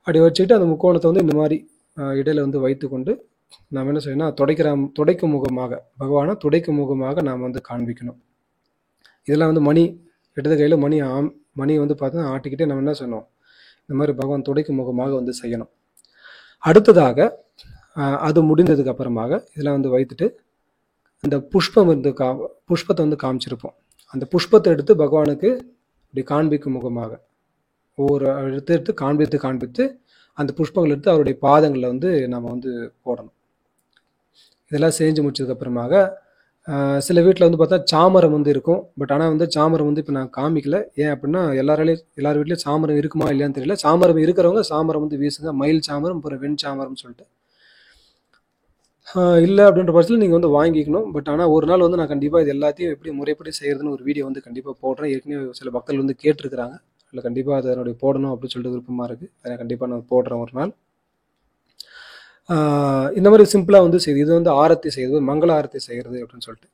அப்படி வச்சுக்கிட்டு அந்த முக்கோணத்தை வந்து இந்த மாதிரி இடையில வந்து வைத்துக்கொண்டு நாம் என்ன செய்யணும், துடைக்கும் முகமாக பகவானை துடைக்கும் முகமாக நாம் வந்து காண்பிக்கணும். இதெல்லாம் வந்து மணி இடது கையில் மணி வந்து பார்த்தீங்கன்னா ஆட்டிக்கிட்டே நம்ம என்ன செய்யணும், இந்த மாதிரி பகவான் துடைக்கும் முகமாக வந்து செய்யணும். அடுத்ததாக அது முடிந்ததுக்கு அப்புறமாக இதெல்லாம் வந்து வைத்துட்டு அந்த புஷ்பத்தை வந்து காமிச்சிருப்போம். அந்த புஷ்பத்தை எடுத்து பகவானுக்கு இப்படி காண்பிக்கும் முகமாக ஒவ்வொரு எடுத்து காண்பித்து அந்த புஷ்பங்கள் எடுத்து அவருடைய பாதங்களில் வந்து நம்ம வந்து போடணும். இதெல்லாம் செஞ்சு முடிச்சதுக்கப்புறமாக சில வீட்டில் வந்து பார்த்தா சாமரம் வந்து இருக்கும். பட் ஆனால் வந்து சாமரம் வந்து இப்போ நான் காமிக்கல. ஏன் அப்படின்னா எல்லார் வீட்லேயும் சாமரம் இருக்குமா இல்லையான்னு தெரியல. சாமரம் இருக்கிறவங்க சாமரம் வந்து வீசுங்க. மயில் சாமரம், அப்புறம் வெண் சாமரம்னு சொல்லிட்டு. இல்லை அப்படின்ற பட்சத்தில் நீங்கள் வந்து வாங்கிக்கணும். பட் ஆனால் ஒரு நாள் வந்து நான் கண்டிப்பாக இது எல்லாத்தையும் எப்படி முறைப்படி செய்கிறதுன்னு ஒரு வீடியோ வந்து கண்டிப்பாக போடுறேன். ஏற்கனவே சில மக்கள் வந்து கேட்டிருக்கிறாங்க. இல்லை கண்டிப்பாக அதை என்னுடைய போடணும் அப்படின்னு சொல்லிட்டு விருப்பமாக இருக்குது. அதை கண்டிப்பாக நான் போடுறேன் ஒரு நாள். இந்த மாதிரி சிம்பிளாக வந்து செய்யுது. இது வந்து ஆரத்தி செய்யுது, மங்கள ஆரத்தி செய்கிறது அப்படின்னு சொல்லிட்டு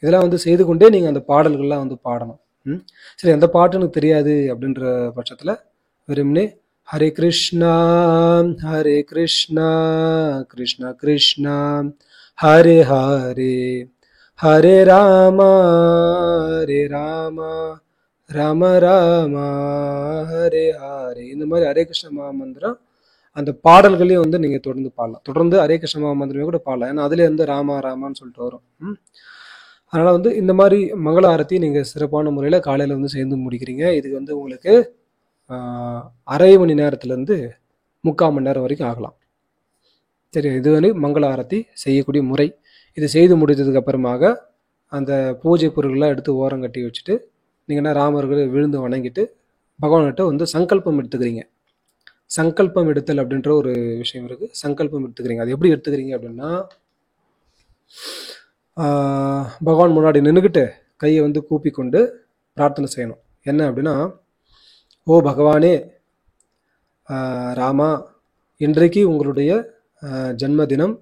இதெல்லாம் வந்து செய்து கொண்டே நீங்கள் அந்த பாடல்கள்லாம் வந்து பாடணும். சரி, அந்த பாட்டு எனக்கு தெரியாது அப்படின்ற பட்சத்தில் வெறும்னே ஹரே கிருஷ்ணா ஹரே கிருஷ்ணா கிருஷ்ணா கிருஷ்ணா ஹரே ஹரே ஹரே ராமா ராம ராமா ஹரே ஹரே, இந்த மாதிரி ஹரே கிருஷ்ண மகாமந்திரம் அந்த பாடல்களையும் வந்து நீங்கள் தொடர்ந்து பாடலாம். தொடர்ந்து ஹரே கிருஷ்ண மகாமந்திரமே கூட பாடலாம். ஏன்னா அதுலேயே வந்து ராமான்னு சொல்லிட்டு வரும். அதனால் வந்து இந்த மாதிரி மங்கள ஆரத்தி நீங்கள் சிறப்பான முறையில் காலையில் வந்து சேர்ந்து முடிக்கிறீங்க. இதுக்கு வந்து உங்களுக்கு அரை மணி நேரத்துலேருந்து 3/4 மணி நேரம் வரைக்கும் ஆகலாம். சரி, இது வந்து மங்கள ஆரத்தி செய்யக்கூடிய முறை. இது செய்து முடித்ததுக்கு அப்புறமாக அந்த பூஜை பொருள்கள்லாம் எடுத்து ஓரம் கட்டி வச்சுட்டு நீங்கள் என்ன ராமர்களை விழுந்து வணங்கிட்டு பகவான்கிட்ட வந்து சங்கல்பம் எடுத்துக்கிறீங்க. சங்கல்பம் எடுத்தல் அப்படின்ற ஒரு விஷயம் இருக்குது. சங்கல்பம் எடுத்துக்கிறீங்க. அது எப்படி எடுத்துக்கிறீங்க அப்படின்னா, பகவான் முன்னாடி நின்றுக்கிட்டு கையை வந்து கூப்பி கொண்டு பிரார்த்தனை செய்யணும். என்ன அப்படின்னா, ஓ பகவானே ராமா, இன்றைக்கு உங்களுடைய ஜென்ம தினம்.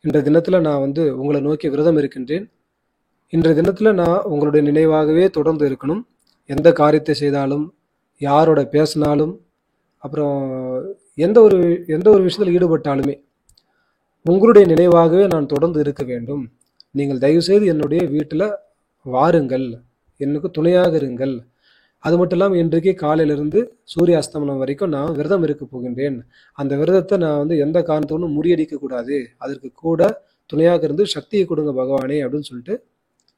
இன்றைய தினத்தில் நான் வந்து உங்களை நோக்கி விரதம் இருக்கின்றேன். இன்றைய தினத்தில் நான் உங்களுடைய நினைவாகவே தொடர்ந்து இருக்கணும். எந்த காரியத்தை செய்தாலும், யாரோட பேசினாலும், அப்புறம் எந்த ஒரு விஷயத்தில் ஈடுபட்டாலுமே உங்களுடைய நினைவாகவே நான் தொடர்ந்து இருக்க வேண்டும். நீங்கள் தயவுசெய்து என்னுடைய வீட்டில் வாருங்கள், எனக்கு துணையாக இருங்கள். அது மட்டும் இல்லாமல் இன்றைக்கு காலையிலிருந்து சூரிய அஸ்தமனம் வரைக்கும் நான் விரதம் இருக்க போகின்றேன். அந்த விரதத்தை நான் வந்து எந்த காரணத்தோடும் முறியடிக்க கூடாது. அதற்கு கூட துணையாக இருந்து சக்தியை கொடுங்க பகவானே அப்படின்னு சொல்லிட்டு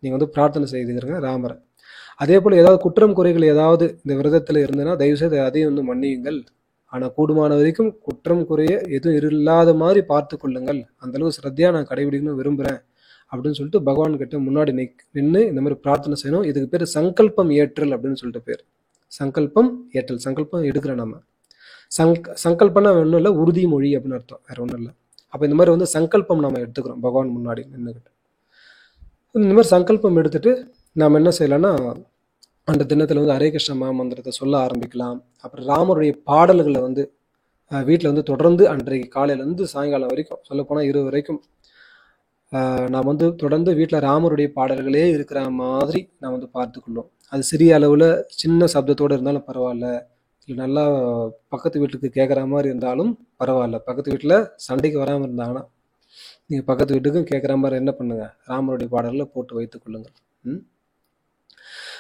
நீங்கள் வந்து பிரார்த்தனை செய்துக்கிறங்க ராமரை. அதே போல் ஏதாவது குற்றம் குறைகள் ஏதாவது இந்த விரதத்தில் இருந்ததுன்னா தயவுசெய்து அதையும் வந்து மன்னியுங்கள். ஆனால் கூடுமான வரைக்கும் குற்றம் குறைய எதுவும் இல்லாத மாதிரி பார்த்து கொள்ளுங்கள். அந்தளவு ஸ்ரத்தையாக நான் கடைபிடிக்கணும்னு விரும்புகிறேன் அப்படின்னு சொல்லிட்டு பகவான் கிட்ட முன்னாடி நின்று இந்த மாதிரி பிரார்த்தனை செய்யணும். இதுக்கு பேர் சங்கல்பம் ஏற்றல் அப்படின்னு சொல்லிட்டு பேர். சங்கல்பம் ஏற்றல், சங்கல்பம் எடுக்கிறோம் நம்ம. சங்கல்பம்னா ஒன்றும் இல்லை, உறுதிமொழி அப்படின்னு அர்த்தம், வேற ஒன்றும் இல்லை. அப்போ இந்த மாதிரி வந்து சங்கல்பம் நம்ம எடுத்துக்கிறோம் பகவான் முன்னாடி நின்றுக்கிட்டு. இந்த மாதிரி சங்கல்பம் எடுத்துட்டு நாம் என்ன செய்யலாம்னா அந்த தினத்தில் வந்து ஹரே கிருஷ்ண மந்திரத்தை சொல்ல ஆரம்பிக்கலாம். அப்புறம் ராமருடைய பாடல்களை வந்து வீட்டில் வந்து தொடர்ந்து அன்றைக்கு காலையிலேருந்து சாயங்காலம் வரைக்கும், சொல்லப்போனால் இரவு வரைக்கும் நாம் வந்து தொடர்ந்து வீட்டில் ராமருடைய பாடல்களே இருக்கிற மாதிரி நாம் வந்து பார்த்துக்கொள்ளும். அது சிறிய அளவில் சின்ன சப்தத்தோடு இருந்தாலும் பரவாயில்ல, இல்லை நல்லா பக்கத்து வீட்டுக்கு கேட்குற மாதிரி இருந்தாலும் பரவாயில்ல. பக்கத்து வீட்டில் சண்டைக்கு வராமல் இருந்தாங்கன்னா நீங்கள் பக்கத்து வீட்டுக்கும் கேட்குற மாதிரி என்ன பண்ணுங்கள், ராமருடைய பாடல்களை போட்டு வைத்து கொள்ளுங்கள்.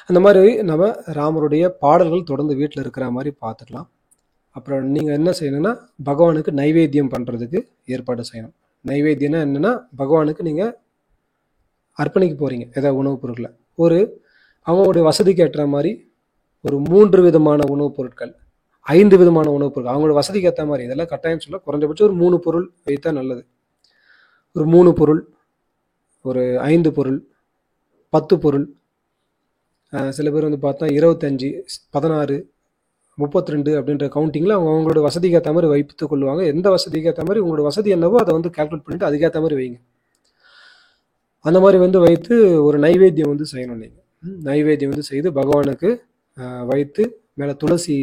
அந்த மாதிரி நம்ம ராமருடைய பாடல்கள் தொடர்ந்து வீட்டில் இருக்கிற மாதிரி பார்த்துக்கலாம். அப்புறம் நீங்கள் என்ன செய்யணும்னா பகவானுக்கு நைவேத்தியம் பண்ணுறதுக்கு ஏற்பாடு செய்யணும். நைவேத்தியம்னா என்னென்னா பகவானுக்கு நீங்கள் அர்ப்பணிக்க போகிறீங்க ஏதாவது உணவுப் பொருட்களை. அவங்களுடைய வசதிக்கு ஏற்ற மாதிரி ஒரு 3 விதமான உணவுப் பொருட்கள், 5 விதமான உணவுப் பொருட்கள், அவங்களோட வசதிக்கு ஏற்ற மாதிரி. இதெல்லாம் கட்டாயம் சொல்ல, குறைஞ்சபட்சம் ஒரு 3 பொருள் வைத்தா நல்லது. ஒரு 3 பொருள், ஒரு 5 பொருள், 10 பொருள், சில பேர் வந்து பார்த்தா 25, 16, 32 அப்படின்ற கவுண்டிங்கில் அவங்களோட வசதிக்கு ஏற்ற மாதிரி வைத்து கொள்ளுவாங்க. எந்த வசதிக்கு ஏற்ற மாதிரி உங்களோட வசதி என்னவோ அதை வந்து கால்குலேட் பண்ணிவிட்டு அதுக்கேற்ற மாதிரி வைங்க. அந்த மாதிரி வந்து வைத்து ஒரு நைவேத்தியம் வந்து செய்யணும். நீங்கள் நைவேத்தியம் வந்து செய்து பகவானுக்கு வைத்து மேலே துளசி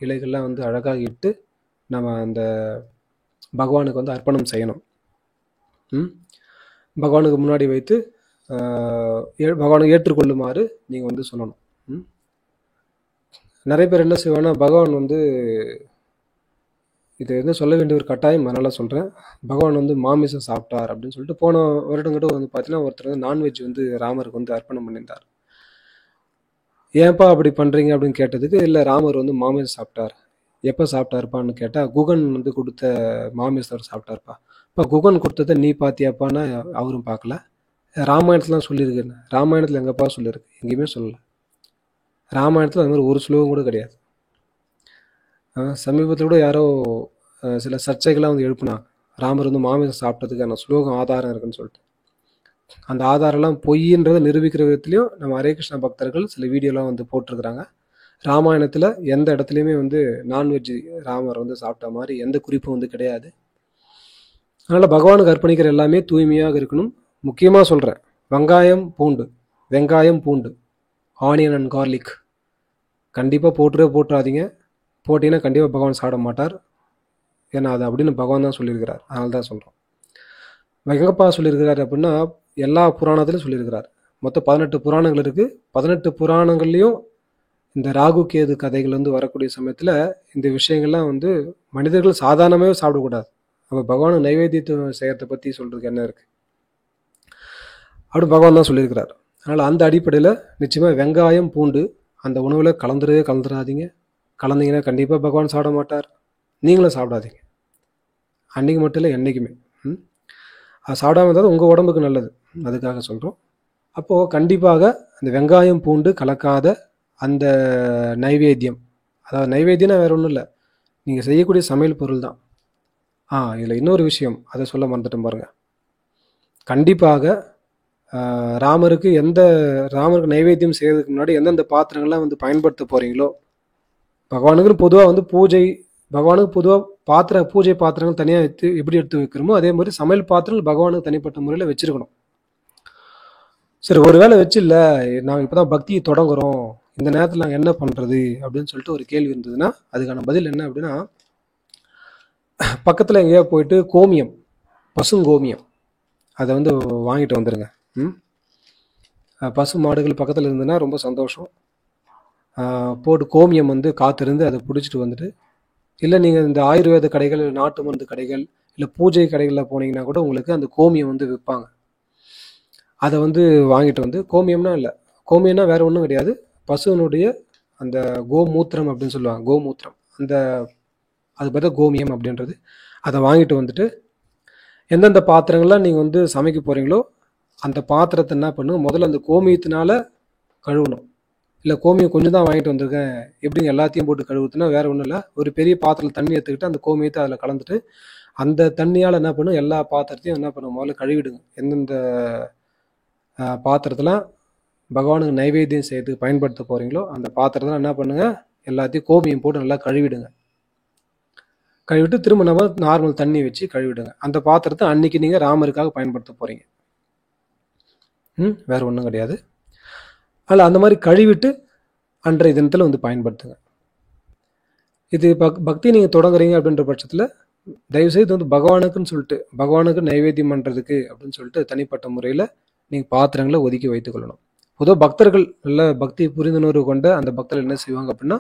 இலைகள்லாம் வந்து அழகாக இட்டு நம்ம அந்த பகவானுக்கு வந்து அர்ப்பணம் செய்யணும். பகவானுக்கு முன்னாடி வைத்து பகவானுக்கு ஏற்றுக்கொள்ளுமாறு நீங்கள் வந்து சொல்லணும். நிறைய பேர் என்ன செய்வாங்கன்னா பகவான் வந்து இது வந்து சொல்ல வேண்டிய ஒரு கட்டாயம், அதனால் சொல்கிறேன். பகவான் வந்து மாமிசம் சாப்பிட்டார் அப்படின்னு சொல்லிட்டு போன வருடங்கிட்ட வந்து பார்த்தீங்கன்னா ஒருத்தர் வந்து நான்வெஜ் வந்து ராமருக்கு வந்து அர்ப்பணம் பண்ணியிருந்தார். ஏன்ப்பா அப்படி பண்ணுறீங்க அப்படின்னு கேட்டதுக்கு, இல்லை ராமர் வந்து மாமிசம் சாப்பிட்டார். எப்போ சாப்பிட்டாருப்பான்னு கேட்டால், குகன் வந்து கொடுத்த மாமிசம் சாப்பிட்டாருப்பா. இப்போ குகன் கொடுத்ததை நீ பார்த்தியாப்பான்னா அவரும் பார்க்கல. ராமாயணத்துலாம் சொல்லியிருக்குன்னு, ராமாயணத்தில் எங்கப்பா சொல்லியிருக்கு? எங்கேயுமே சொல்லலை. ராமாயணத்தில் அது மாதிரி ஒரு ஸ்லோகம் கூட கிடையாது. சமீபத்தில் கூட யாரோ சில சர்ச்சைகள்லாம் வந்து எழுப்புனாங்க, ராமர் வந்து மாமிசம் சாப்பிட்டதுக்கான ஸ்லோகம் ஆதாரம் இருக்குன்னு சொல்லிட்டு. அந்த ஆதாரம்லாம் பொய்ன்றதை நிரூபிக்கிற விதத்துலையும் நம்ம ஹரே கிருஷ்ணா பக்தர்கள் சில வீடியோலாம் வந்து போட்டிருக்கிறாங்க. ராமாயணத்தில் எந்த இடத்துலையுமே வந்து நான்வெஜ் ராமர் வந்து சாப்பிட்ட மாதிரி எந்த குறிப்பும் வந்து கிடையாது. அதனால் பகவானுக்கு அர்ப்பணிக்கிற எல்லாமே தூய்மையாக இருக்கணும். முக்கியமாக சொல்கிறேன், வெங்காயம் பூண்டு, ஆனியன் அண்ட் கார்லிக் கண்டிப்பாக போட்டுறாதீங்க. போட்டிங்கன்னா கண்டிப்பாக பகவான் சாப்பிட மாட்டார். ஏன்னா அது அப்படின்னு பகவான் தான் சொல்லியிருக்கிறார். அதனால தான் சொல்கிறோம். எங்கப்பா சொல்லியிருக்கிறார் அப்படின்னா, எல்லா புராணத்திலும் சொல்லியிருக்கிறார். மொத்தம் 18 புராணங்கள் இருக்குது. 18 புராணங்கள்லேயும் இந்த ராகு கேது கதைகள் வந்து வரக்கூடிய சமயத்தில் இந்த விஷயங்கள்லாம் வந்து மனிதர்கள் சாதாரணமாகவே சாப்பிடக்கூடாது. அப்போ பகவான் நைவேத்தியத்தை செய்யறதை பற்றி சொல்கிறதுக்கு என்ன இருக்குது அப்படி பகவான் தான் சொல்லியிருக்கிறார். அதனால் அந்த அடிப்படையில் நிச்சயமாக வெங்காயம் பூண்டு அந்த உணவில் கலந்துடாதீங்க. கலந்தீங்கன்னா கண்டிப்பாக பகவான் சாப்பிட மாட்டார். நீங்களும் சாப்பிடாதீங்க. அன்றைக்கி மட்டும் இல்லை, என்றைக்குமே. அது சாப்பிடாம இருந்தால் உங்கள் உடம்புக்கு நல்லது, அதுக்காக சொல்கிறோம். அப்போது கண்டிப்பாக அந்த வெங்காயம் பூண்டு கலக்காத அந்த நைவேத்தியம், அதாவது நைவேத்தியம்னா வேறு ஒன்றும் இல்லை, நீங்கள் செய்யக்கூடிய சமையல் பொருள் தான். இதில் இன்னொரு விஷயம், அதை சொல்ல மறந்துட்டோம் பாருங்கள். கண்டிப்பாக ராமருக்கு நைவேத்தியம் செய்யறதுக்கு முன்னாடி எந்தெந்த பாத்திரங்கள்லாம் வந்து பயன்படுத்த போகிறீங்களோ, பகவானுக்குன்னு பொதுவாக வந்து பகவானுக்கு பொதுவாக பூஜை பாத்திரங்கள் தனியாக எப்படி எடுத்து வைக்கிறோமோ அதே மாதிரி சமையல் பாத்திரங்கள் பகவானுக்கு தனிப்பட்ட முறையில் வச்சிருக்கணும். சரி, ஒரு வேளை வச்சில்ல, நாங்கள் இப்போ தான் பக்தியை தொடங்குறோம், இந்த நேரத்தில் நாங்கள் என்ன பண்ணுறது அப்படின்னு சொல்லிட்டு ஒரு கேள்வி இருந்ததுன்னா அதுக்கான பதில் என்ன அப்படின்னா, பக்கத்தில் எங்கேயா போயிட்டு பசுங்கோமியம் அதை வந்து வாங்கிட்டு வந்துடுங்க. பசு மாடுகள் பக்கத்தில் இருந்ததுன்னா ரொம்ப சந்தோஷம். போட்டு கோமியம் வந்து காத்திருந்து அதை பிடிச்சிட்டு வந்துட்டு, இல்லை நீங்கள் இந்த ஆயுர்வேத கடைகள், நாட்டு மருந்து கடைகள், இல்லை பூஜை கடைகளில் போனீங்கன்னா கூட உங்களுக்கு அந்த கோமியம் வந்து விற்பாங்க. அதை வந்து வாங்கிட்டு வந்து, கோமியம்னா வேறு ஒன்றும் கிடையாது, பசுவனுடைய அந்த கோமூத்திரம் அப்படின்னு சொல்லுவாங்க, கோமூத்திரம், அது பார்த்தா கோமியம் அப்படின்றது. அதை வாங்கிட்டு வந்துட்டு எந்தெந்த பாத்திரங்கள்லாம் நீங்கள் வந்து சமைக்க போகிறீங்களோ அந்த பாத்திரத்தை என்ன பண்ணுங்க, முதல்ல அந்த கோமியத்தினால கழுவணும். இல்லை கோமியம் கொஞ்சம் தான் வாங்கிட்டு வந்திருக்கேன், எப்படிங்க எல்லாத்தையும் போட்டு கழுவுத்துனா வேறு ஒன்றும் இல்லை. ஒரு பெரிய பாத்திரத்தில் தண்ணி எடுத்துக்கிட்டு அந்த கோமியத்தை அதில் கலந்துட்டு அந்த தண்ணியால் என்ன பண்ணும், எல்லா பாத்திரத்தையும் என்ன பண்ணும், முதல்ல கழுவிடுங்க. எந்தெந்த பாத்திரத்தில் பகவானுக்கு நைவேத்தியம் செய்யறதுக்கு பயன்படுத்த போகிறீங்களோ அந்த பாத்திரத்தில் என்ன பண்ணுங்கள், எல்லாத்தையும் கோமியம் போட்டு நல்லா கழுவிடுங்க. கழுவிட்டு திரும்ப நம்ம நார்மல் தண்ணி வச்சு கழுவிடுங்க. அந்த பாத்திரத்தை அன்னைக்கு நீங்கள் ராமருக்காக பயன்படுத்த போகிறீங்க. வேறு ஒன்றும் கிடையாது. அதில் அந்த மாதிரி கழுவிட்டு அன்றைய தினத்தில் வந்து பயன்படுத்துங்க. இது பக்தி நீங்கள் தொடங்குறீங்க அப்படின்ற பட்சத்தில் தயவுசெய்து வந்து பகவானுக்குன்னு சொல்லிட்டு, பகவானுக்கு நைவேத்தியம் பண்ணுறதுக்கு அப்படின்னு சொல்லிட்டு தனிப்பட்ட முறையில் நீங்கள் பாத்திரங்களை ஒதுக்கி வைத்துக் கொள்ளணும். பொதுவாக பக்தர்கள் நல்ல பக்தி புரிந்துணர்வு கொண்ட அந்த பக்தர்கள் என்ன செய்வாங்க அப்படின்னா,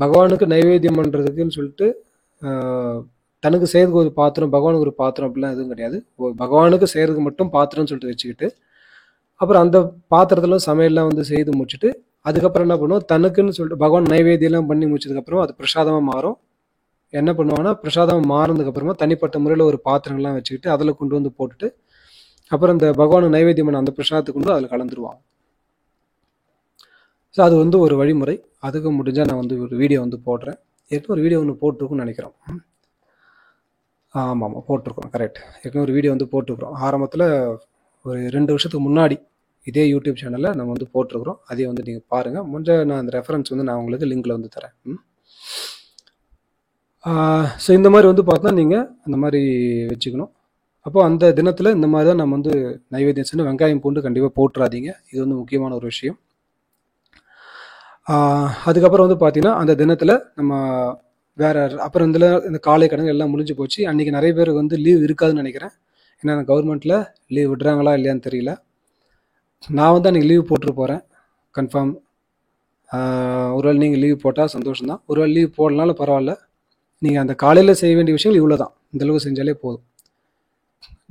பகவானுக்கு நைவேத்தியம் பண்ணுறதுக்குன்னு சொல்லிட்டு தனக்கு செய்யறதுக்கு ஒரு பாத்திரம், பகவானுக்கு ஒரு பாத்திரம் அப்படிலாம் எதுவும் கிடையாது. பகவானுக்கு செய்கிறதுக்கு மட்டும் பாத்திரம்னு சொல்லிட்டு வச்சுக்கிட்டு அப்புறம் அந்த பாத்திரத்தில் சமையல்லாம் வந்து செய்து முடிச்சுட்டு அதுக்கப்புறம் என்ன பண்ணுவோம், தனக்குன்னு சொல்லிட்டு பகவான் நைவேத்தியெல்லாம் பண்ணி முடிச்சதுக்கப்புறம் அது பிரசாதமாக மாறும். என்ன பண்ணுவாங்கன்னா, பிரசாதம் மாறினதுக்கப்புறமா தனிப்பட்ட முறையில் ஒரு பாத்திரங்கள்லாம் வச்சுக்கிட்டு அதில் கொண்டு வந்து போட்டுட்டு அப்புறம் இந்த பகவானுக்கு நைவேத்தியம் பண்ண அந்த பிரசாதத்தை கொண்டு அதில் கலந்துருவாங்க. ஸோ அது வந்து ஒரு வழிமுறை. அதுக்கு முடிஞ்சால் நான் வந்து ஒரு வீடியோ வந்து போடுறேன். ஏற்கனவே ஒரு வீடியோ ஒன்று போட்டிருக்குன்னு நினைக்கிறோம். ஆமாம் போட்டிருக்கோம், கரெக்ட். ஏற்கனவே ஒரு வீடியோ வந்து போட்டிருக்கிறோம். ஆரம்பத்தில் ஒரு 2 வருஷத்துக்கு முன்னாடி இதே யூடியூப் சேனலில் நம்ம வந்து போட்டிருக்கிறோம். அதையும் வந்து நீங்கள் பாருங்கள். நான் அந்த ரெஃபரன்ஸ் வந்து நான் உங்களுக்கு லிங்கில் வந்து தரேன். ஸோ இந்த மாதிரி வந்து பார்த்தா நீங்கள் அந்த மாதிரி வச்சுக்கணும். அப்போது அந்த தினத்தில் இந்த மாதிரி தான் நம்ம வந்து நைவேத்தியம் செய்யணும். வெங்காயம் பூண்டு கண்டிப்பாக போட்டுறாதீங்க. இது வந்து முக்கியமான ஒரு விஷயம். அதுக்கப்புறம் வந்து பார்த்தீங்கன்னா அந்த தினத்தில் நம்ம வேறு அப்புறம் இந்த காலை கடன்கள் எல்லாம் முடிஞ்சு போச்சு. அன்றைக்கி நிறைய பேர் வந்து லீவ் இருக்காதுன்னு நினைக்கிறேன். ஏன்னா கவர்மெண்ட்டில் லீவ் விடுறாங்களா இல்லையான்னு தெரியல. நான் வந்து அன்றைக்கி லீவ் போட்டுட்டு போகிறேன் கன்ஃபார்ம். ஒருவேளை நீங்கள் லீவ் போட்டால் சந்தோஷம்தான். ஒருவேளை லீவ் போடலனாலும் பரவாயில்ல. நீங்கள் அந்த காலையில் செய்ய வேண்டிய விஷயங்கள் இவ்வளோ தான். இந்தளவுக்கு செஞ்சாலே போதும்.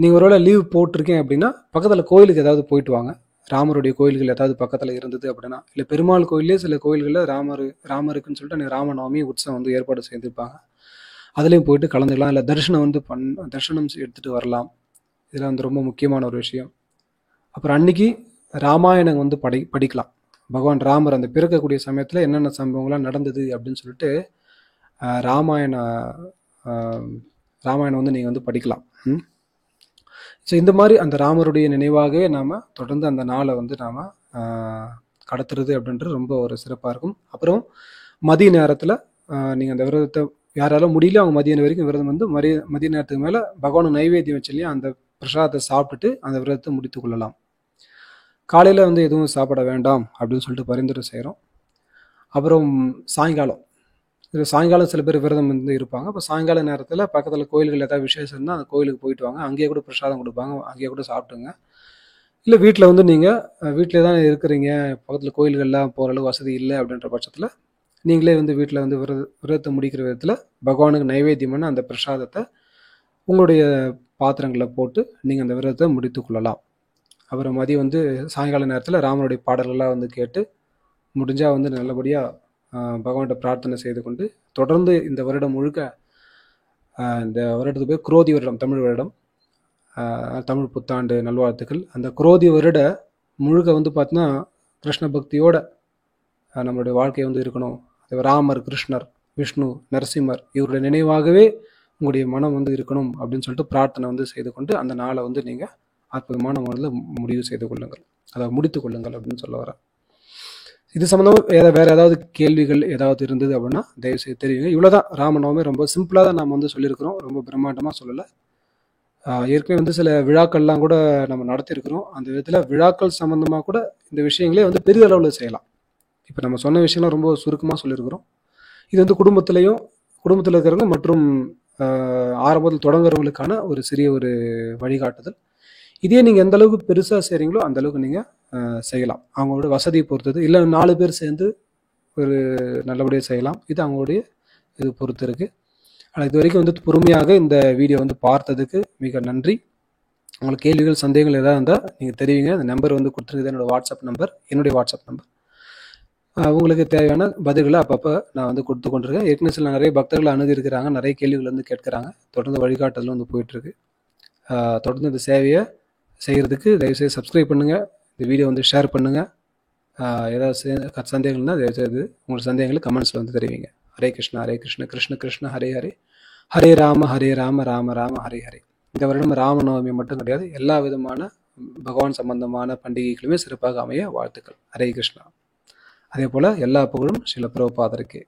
நீங்கள் ஒருவேளை லீவ் போட்டிருக்கேன் அப்படின்னா பக்கத்தில் கோயிலுக்கு ஏதாவது போயிட்டு வாங்க. ராமருடைய கோயில்கள் ஏதாவது பக்கத்தில் இருந்தது அப்படின்னா, இல்லை பெருமாள் கோயிலே சில கோயில்களில் ராமருக்குன்னு சொல்லிட்டு அன்றைக்கி ராமநவமி உற்சவம் வந்து ஏற்பாடு செய்திருப்பாங்க. அதுலேயும் போயிட்டு கலந்துக்கலாம். இல்லை தரிசனம் வந்து தரிசனம் எடுத்துகிட்டு வரலாம். இதெல்லாம் வந்து ரொம்ப முக்கியமான ஒரு விஷயம். அப்புறம் அன்றைக்கி ராமாயணம் வந்து படிக்கலாம். பகவான் ராமர் அந்த பிறக்கக்கூடிய சமயத்தில் என்னென்ன சம்பவங்கள்லாம் நடந்தது அப்படின்னு சொல்லிட்டு ராமாயணம் வந்து நீங்கள் வந்து படிக்கலாம். ஸோ இந்த மாதிரி அந்த ராமருடைய நினைவாகவே நாம் தொடர்ந்து அந்த நாளை வந்து நாம் கடத்துறது அப்படின்றது ரொம்ப ஒரு சிறப்பாக இருக்கும். அப்புறம் மதிய நேரத்தில் நீங்கள் அந்த விரதத்தை யாராலும் முடியல அவங்க மதியம் வரைக்கும் விரதம் வந்து மதிய நேரத்துக்கு மேலே பகவான் நைவேத்தியம் வச்சு இல்லையா அந்த பிரசாதத்தை சாப்பிட்டுட்டு அந்த விரதத்தை முடித்து கொள்ளலாம். காலையில் வந்து எதுவும் சாப்பிட வேண்டாம் அப்படின்னு சொல்லிட்டு பரிந்துரை செய்கிறோம். அப்புறம் சாயங்காலம் சில பேர் விரதம் வந்து இருப்பாங்க. இப்போ சாயங்கால நேரத்தில் பக்கத்தில் கோயில்கள் ஏதாவது விசேஷம் இருந்தால் அந்த கோயிலுக்கு போயிட்டு வாங்க. அங்கேயே கூட பிரசாதம் கொடுப்பாங்க, அங்கேயே கூட சாப்பிட்டுங்க. இல்லை வீட்டில் வந்து நீங்கள் வீட்டில் தான் இருக்கிறீங்க, பக்கத்தில் கோயில்கள்லாம் போகிற அளவு வசதி இல்லை அப்படின்ற பட்சத்தில் நீங்களே வந்து வீட்டில் வந்து விரதத்தை முடிக்கிற விதத்தில் பகவானுக்கு நைவேத்தியம் பண்ண அந்த பிரசாதத்தை உங்களுடைய பாத்திரங்களில் போட்டு நீங்கள் அந்த விரதத்தை முடித்து கொள்ளலாம். அப்புறம் மதியம் வந்து சாயங்கால நேரத்தில் ராமனுடைய பாடல்கள்லாம் வந்து கேட்டு முடிஞ்சால் வந்து நல்லபடியாக பகவான்கிட்ட பிரார்த்தனை செய்து கொண்டு தொடர்ந்து இந்த வருடம் முழுக்க, இந்த வருடத்துக்கு பேர் குரோதி வருடம், தமிழ் வருடம், தமிழ் புத்தாண்டு நல்வாழ்த்துக்கள். அந்த குரோதி வருட முழுக்க வந்து பார்த்தீங்கன்னா கிருஷ்ண பக்தியோட நம்மளுடைய வாழ்க்கை வந்து இருக்கணும். ராமர், கிருஷ்ணர், விஷ்ணு, நரசிம்மர் இவருடைய நினைவாகவே உங்களுடைய மனம் வந்து இருக்கணும் அப்படின்னு சொல்லிட்டு பிரார்த்தனை வந்து செய்து கொண்டு அந்த நாளை வந்து நீங்கள் அற்புதமான முறையில் முடிவு செய்து கொள்ளுங்கள், அதை முடித்து கொள்ளுங்கள் அப்படின்னு சொல்ல வரேன். இது சம்மந்தமாக வேறு ஏதாவது கேள்விகள் ஏதாவது இருந்தது அப்படின்னா தயவுசெய்து தெரியுங்க. இவ்வளோதான் ராமநவமி. ரொம்ப சிம்பிளாக தான் நம்ம வந்து சொல்லியிருக்கிறோம், ரொம்ப பிரம்மாண்டமாக சொல்லலை. ஏற்கனவே வந்து சில விழாக்கள்லாம் கூட நம்ம நடத்தியிருக்கிறோம். அந்த விதத்தில் விழாக்கள் சம்மந்தமாக கூட இந்த விஷயங்களே வந்து பெரிய அளவில் செய்யலாம். இப்போ நம்ம சொன்ன விஷயம்லாம் ரொம்ப சுருக்கமாக சொல்லியிருக்கிறோம். இது வந்து குடும்பத்தில் இருக்கிறவங்க மற்றும் ஆரம்பத்தில் தொடங்குறவங்களுக்கான ஒரு சிறிய ஒரு வழிகாட்டுதல். இதே நீங்கள் எந்த அளவுக்கு பெருசாக செய்கிறீங்களோ அந்த அளவுக்கு நீங்கள் செய்யலாம். அவங்களோட வசதியை பொறுத்தது. இல்லை 4 பேர் சேர்ந்து ஒரு நல்லபடியாக செய்யலாம். இது அவங்களுடைய இது பொறுத்து இருக்குது. ஆனால் இது வரைக்கும் வந்து பொறுமையாக இந்த வீடியோ வந்து பார்த்ததுக்கு மிக நன்றி. உங்களுக்கு கேள்விகள் சந்தேகங்கள் ஏதாவது இருந்தால் நீங்கள் தெரிவிங்க. அந்த நம்பர் வந்து கொடுத்துருக்குது, என்னுடைய வாட்ஸ்அப் நம்பர். உங்களுக்கு தேவையான பதில்களை அப்பப்போ நான் வந்து கொடுத்து கொண்டிருக்கேன். ஏற்கனவே சில நிறைய பக்தர்கள் அணுகிருக்கிறாங்க, நிறைய கேள்விகள் வந்து கேட்குறாங்க. தொடர்ந்து வழிகாட்டுதல் வந்து போயிட்டுருக்கு. தொடர்ந்து இந்த சேவையை செய்கிறதுக்கு தயவுசெய்து சப்ஸ்கிரைப் பண்ணுங்கள். இந்த வீடியோ வந்து ஷேர் பண்ணுங்கள். ஏதாவது சந்தேகங்கள்னா அது உங்களோட சந்தேகங்களை கமெண்ட்ஸில் வந்து தெரிவிங்க. ஹரே கிருஷ்ணா ஹரே கிருஷ்ண கிருஷ்ண கிருஷ்ண ஹரே ஹரே ஹரே ராம ராம ராம ஹரே ஹரே. இந்த வருடம் ராமநவமி மட்டும் கிடையாது, எல்லா விதமான பகவான் சம்பந்தமான பண்டிகைகளுமே சிறப்பாக அமைய வாழ்த்துக்கள். ஹரே கிருஷ்ணா. அதே போல் எல்லா புகழும் ஸ்ரீல பிரபுபாதருக்கே.